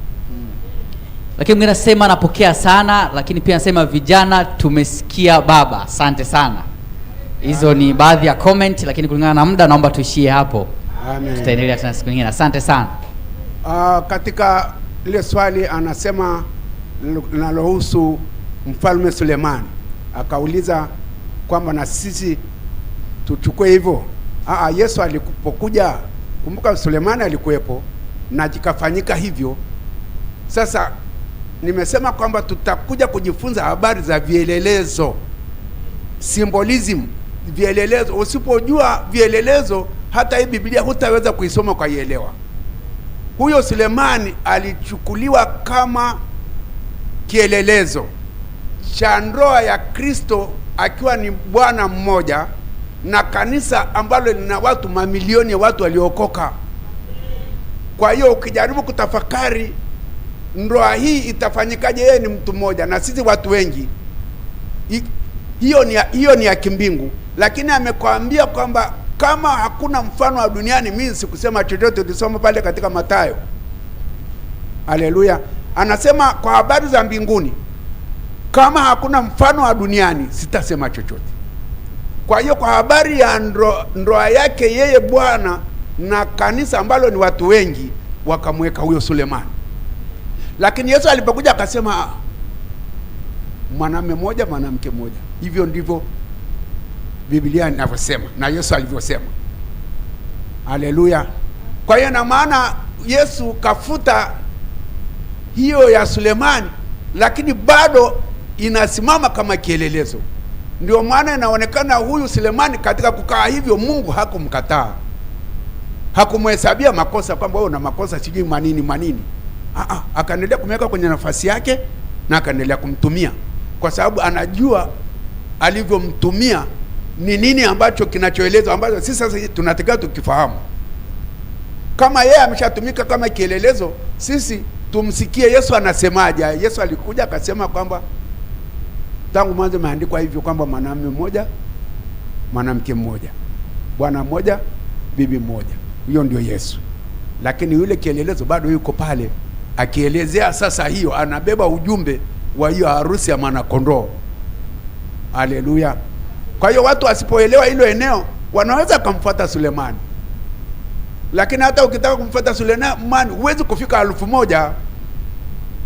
Lakini mwingine anasema napokea sana, lakini pia anasema vijana tumesikia baba, asante sana. Hizo ni baadhi ya comment, lakini kulingana na muda naomba tuishie hapo. Amen. Tutaendelea tena siku nyingine. Asante sana. Katika ile swali anasema linalohusu Mfalme Sulemani, akauliza kwamba na sisi tuchukue hivyo. Yesu alipokuja, kumbuka Sulemani alikuwepo na jikafanyika hivyo. Sasa nimesema kwamba tutakuja kujifunza habari za vielelezo, symbolism, vielelezo. Usipojua vielelezo, hata hii Biblia hutaweza kuisoma kwa ielewa. Huyo Sulemani alichukuliwa kama kielelezo cha ndoa ya Kristo, akiwa ni Bwana mmoja na kanisa ambalo lina watu mamilioni ya watu waliokoka. Kwa hiyo ukijaribu kutafakari ndoa hii itafanyikaje, yeye ni mtu mmoja na sisi watu wengi, hiyo ni ya kimbingu. Lakini amekwambia kwamba kama hakuna mfano wa duniani, mimi sikusema chochote. Tulisoma pale katika Mathayo. Haleluya. Anasema kwa habari za mbinguni, kama hakuna mfano wa duniani sitasema chochote. Kwa hiyo kwa habari ya ndoa yake yeye Bwana na kanisa ambalo ni watu wengi, wakamweka huyo Sulemani. Lakini Yesu alipokuja akasema mwanamume mmoja, mwanamke mmoja. Hivyo ndivyo Biblia inavyosema na Yesu alivyosema. Haleluya. Kwa hiyo na maana Yesu kafuta hiyo ya Sulemani, lakini bado inasimama kama kielelezo. Ndio maana inaonekana huyu Sulemani katika kukaa hivyo, Mungu hakumkataa, hakumhesabia makosa kwamba wewe una makosa sijui manini. Akaendelea kumweka kwenye nafasi yake na akaendelea kumtumia, kwa sababu anajua alivyomtumia ni nini ambacho kinachoelezwa, ambacho sisi sasa tunatakiwa tukifahamu. Kama yeye ameshatumika kama kielelezo, sisi tumsikie Yesu anasemaje. Yesu alikuja akasema kwamba tangu mwanzo imeandikwa hivyo kwamba mwanamume mmoja, mwanamke mmoja, bwana mmoja, bibi mmoja. Hiyo ndio Yesu. Lakini yule kielelezo bado yuko pale akielezea sasa, hiyo anabeba ujumbe wa hiyo harusi ya mwana kondoo. Haleluya. Kwa hiyo watu wasipoelewa hilo eneo wanaweza kumfuata Sulemani. Lakini hata ukitaka kumfuata Sulemani huwezi kufika 1000.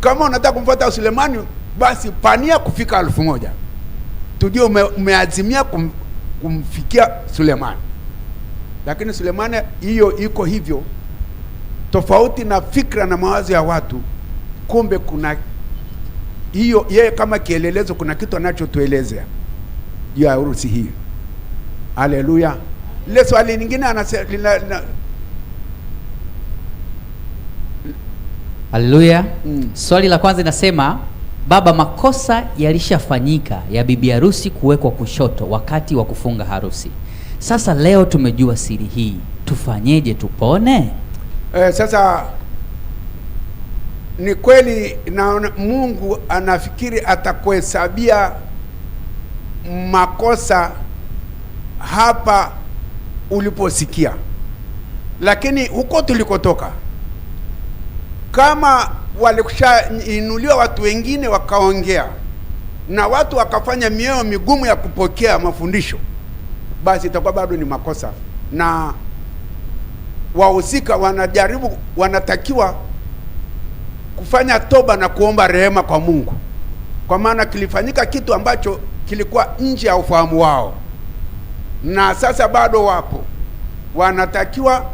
Kama unataka kumfuata Sulemani, basi pania kufika 1000. Tujue umeazimia kumfikia Sulemani. Lakini Sulemani hiyo iko hivyo, tofauti na fikra na mawazo ya watu. Kumbe kuna hiyo, yeye kama kielelezo kuna kitu anachotuelezea juu ya harusi hii. Haleluya. Ile swali lingine anasema haleluya. Swali la kwanza inasema, baba, makosa yalishafanyika ya bibi harusi kuwekwa kushoto wakati wa kufunga harusi. Sasa leo tumejua siri hii, tufanyeje tupone? Sasa ni kweli na Mungu anafikiri atakuhesabia makosa hapa uliposikia, lakini huko tulikotoka, kama walikushainuliwa watu wengine wakaongea na watu wakafanya mioyo migumu ya kupokea mafundisho, basi itakuwa bado ni makosa, na wahusika wanatakiwa kufanya toba na kuomba rehema kwa Mungu, kwa maana kilifanyika kitu ambacho kilikuwa nje ya ufahamu wao, na sasa bado wapo, wanatakiwa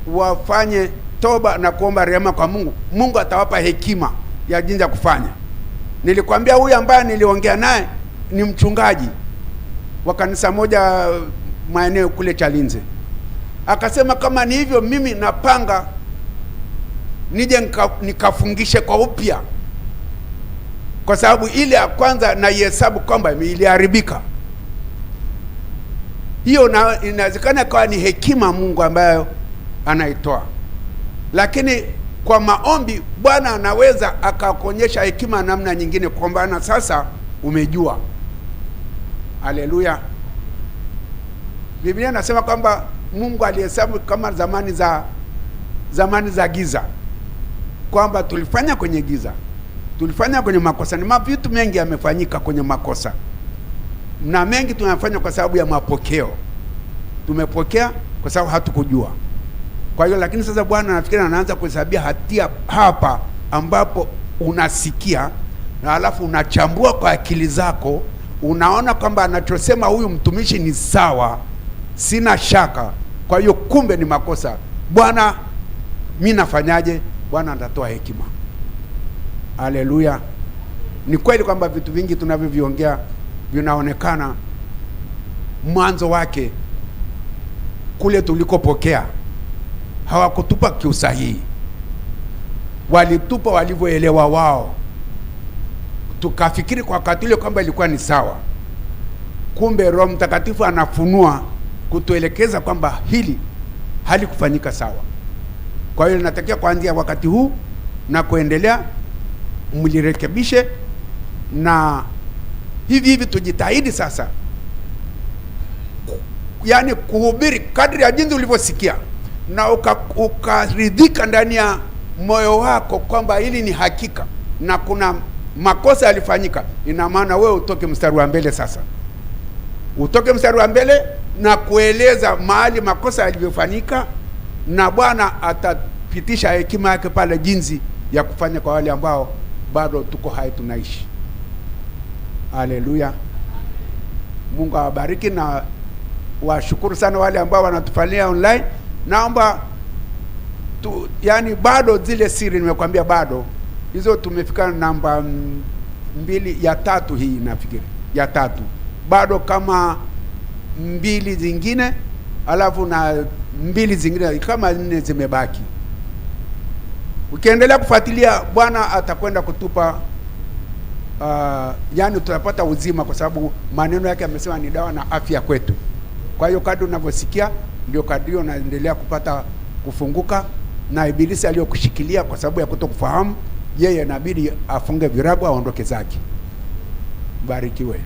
wafanye toba na kuomba rehema kwa Mungu. Mungu atawapa hekima ya jinsi ya kufanya. Nilikwambia huyu ambaye niliongea naye ni mchungaji wa kanisa moja maeneo kule Chalinze. Akasema kama ni hivyo, mimi napanga nije nikafungishe kwa upya, kwa sababu ile ya kwanza naihesabu kwamba iliharibika. Hiyo inawezekana kwa ni hekima Mungu ambayo anaitoa, lakini kwa maombi Bwana anaweza akakuonyesha hekima namna nyingine, kwamba na sasa umejua. Haleluya. Biblia inasema kwamba Mungu alihesabu kama zamani za giza, kwamba tulifanya kwenye giza, tulifanya kwenye makosa. Ni vitu mengi yamefanyika kwenye makosa, na mengi tunafanya kwa sababu ya mapokeo. Tumepokea kwa sababu hatukujua. Kwa hiyo lakini sasa Bwana anafikiri anaanza kuhesabia hatia hapa ambapo unasikia, na alafu unachambua kwa akili zako, unaona kwamba anachosema huyu mtumishi ni sawa, sina shaka. Kwa hiyo kumbe ni makosa. Bwana, mimi nafanyaje? Bwana atatoa hekima. Haleluya. Ni kweli kwamba vitu vingi tunavyoviongea vinaonekana mwanzo wake kule tulikopokea hawakutupa kiusahihi, walitupa walivyoelewa wao, tukafikiri kwa wakati ule kwamba ilikuwa ni sawa. Kumbe Roho Mtakatifu anafunua kutuelekeza kwamba hili halikufanyika sawa. Kwa hiyo natakia kuanzia wakati huu na kuendelea mlirekebishe, na hivi tujitahidi sasa, yani kuhubiri kadri ya jinsi ulivyosikia, na ukaridhika ndani ya moyo wako kwamba hili ni hakika na kuna makosa yalifanyika. Ina maana wewe utoke mstari wa mbele sasa, utoke mstari wa mbele na kueleza mahali makosa yalivyofanyika, na Bwana atapitisha hekima yake pale jinsi ya kufanya kwa wale ambao bado tuko hai tunaishi. Haleluya. Mungu awabariki, na washukuru sana wale ambao wanatufanyia online. Naomba yani bado zile siri nimekwambia, bado hizo tumefika namba 2 ya 3, hii nafikiri ya 3, bado kama 2 zingine, alafu na 2 zingine kama 4 zimebaki. Ukiendelea kufuatilia, Bwana atakwenda kutupa yani tutapata uzima, kwa sababu maneno yake amesema ni dawa na afya kwetu. Kwa hiyo kadri unavyosikia ndio kadri unaendelea kupata kufunguka, na ibilisi aliyokushikilia kwa sababu ya kutokufahamu, yeye inabidi afunge virago aondoke zake. Barikiwe.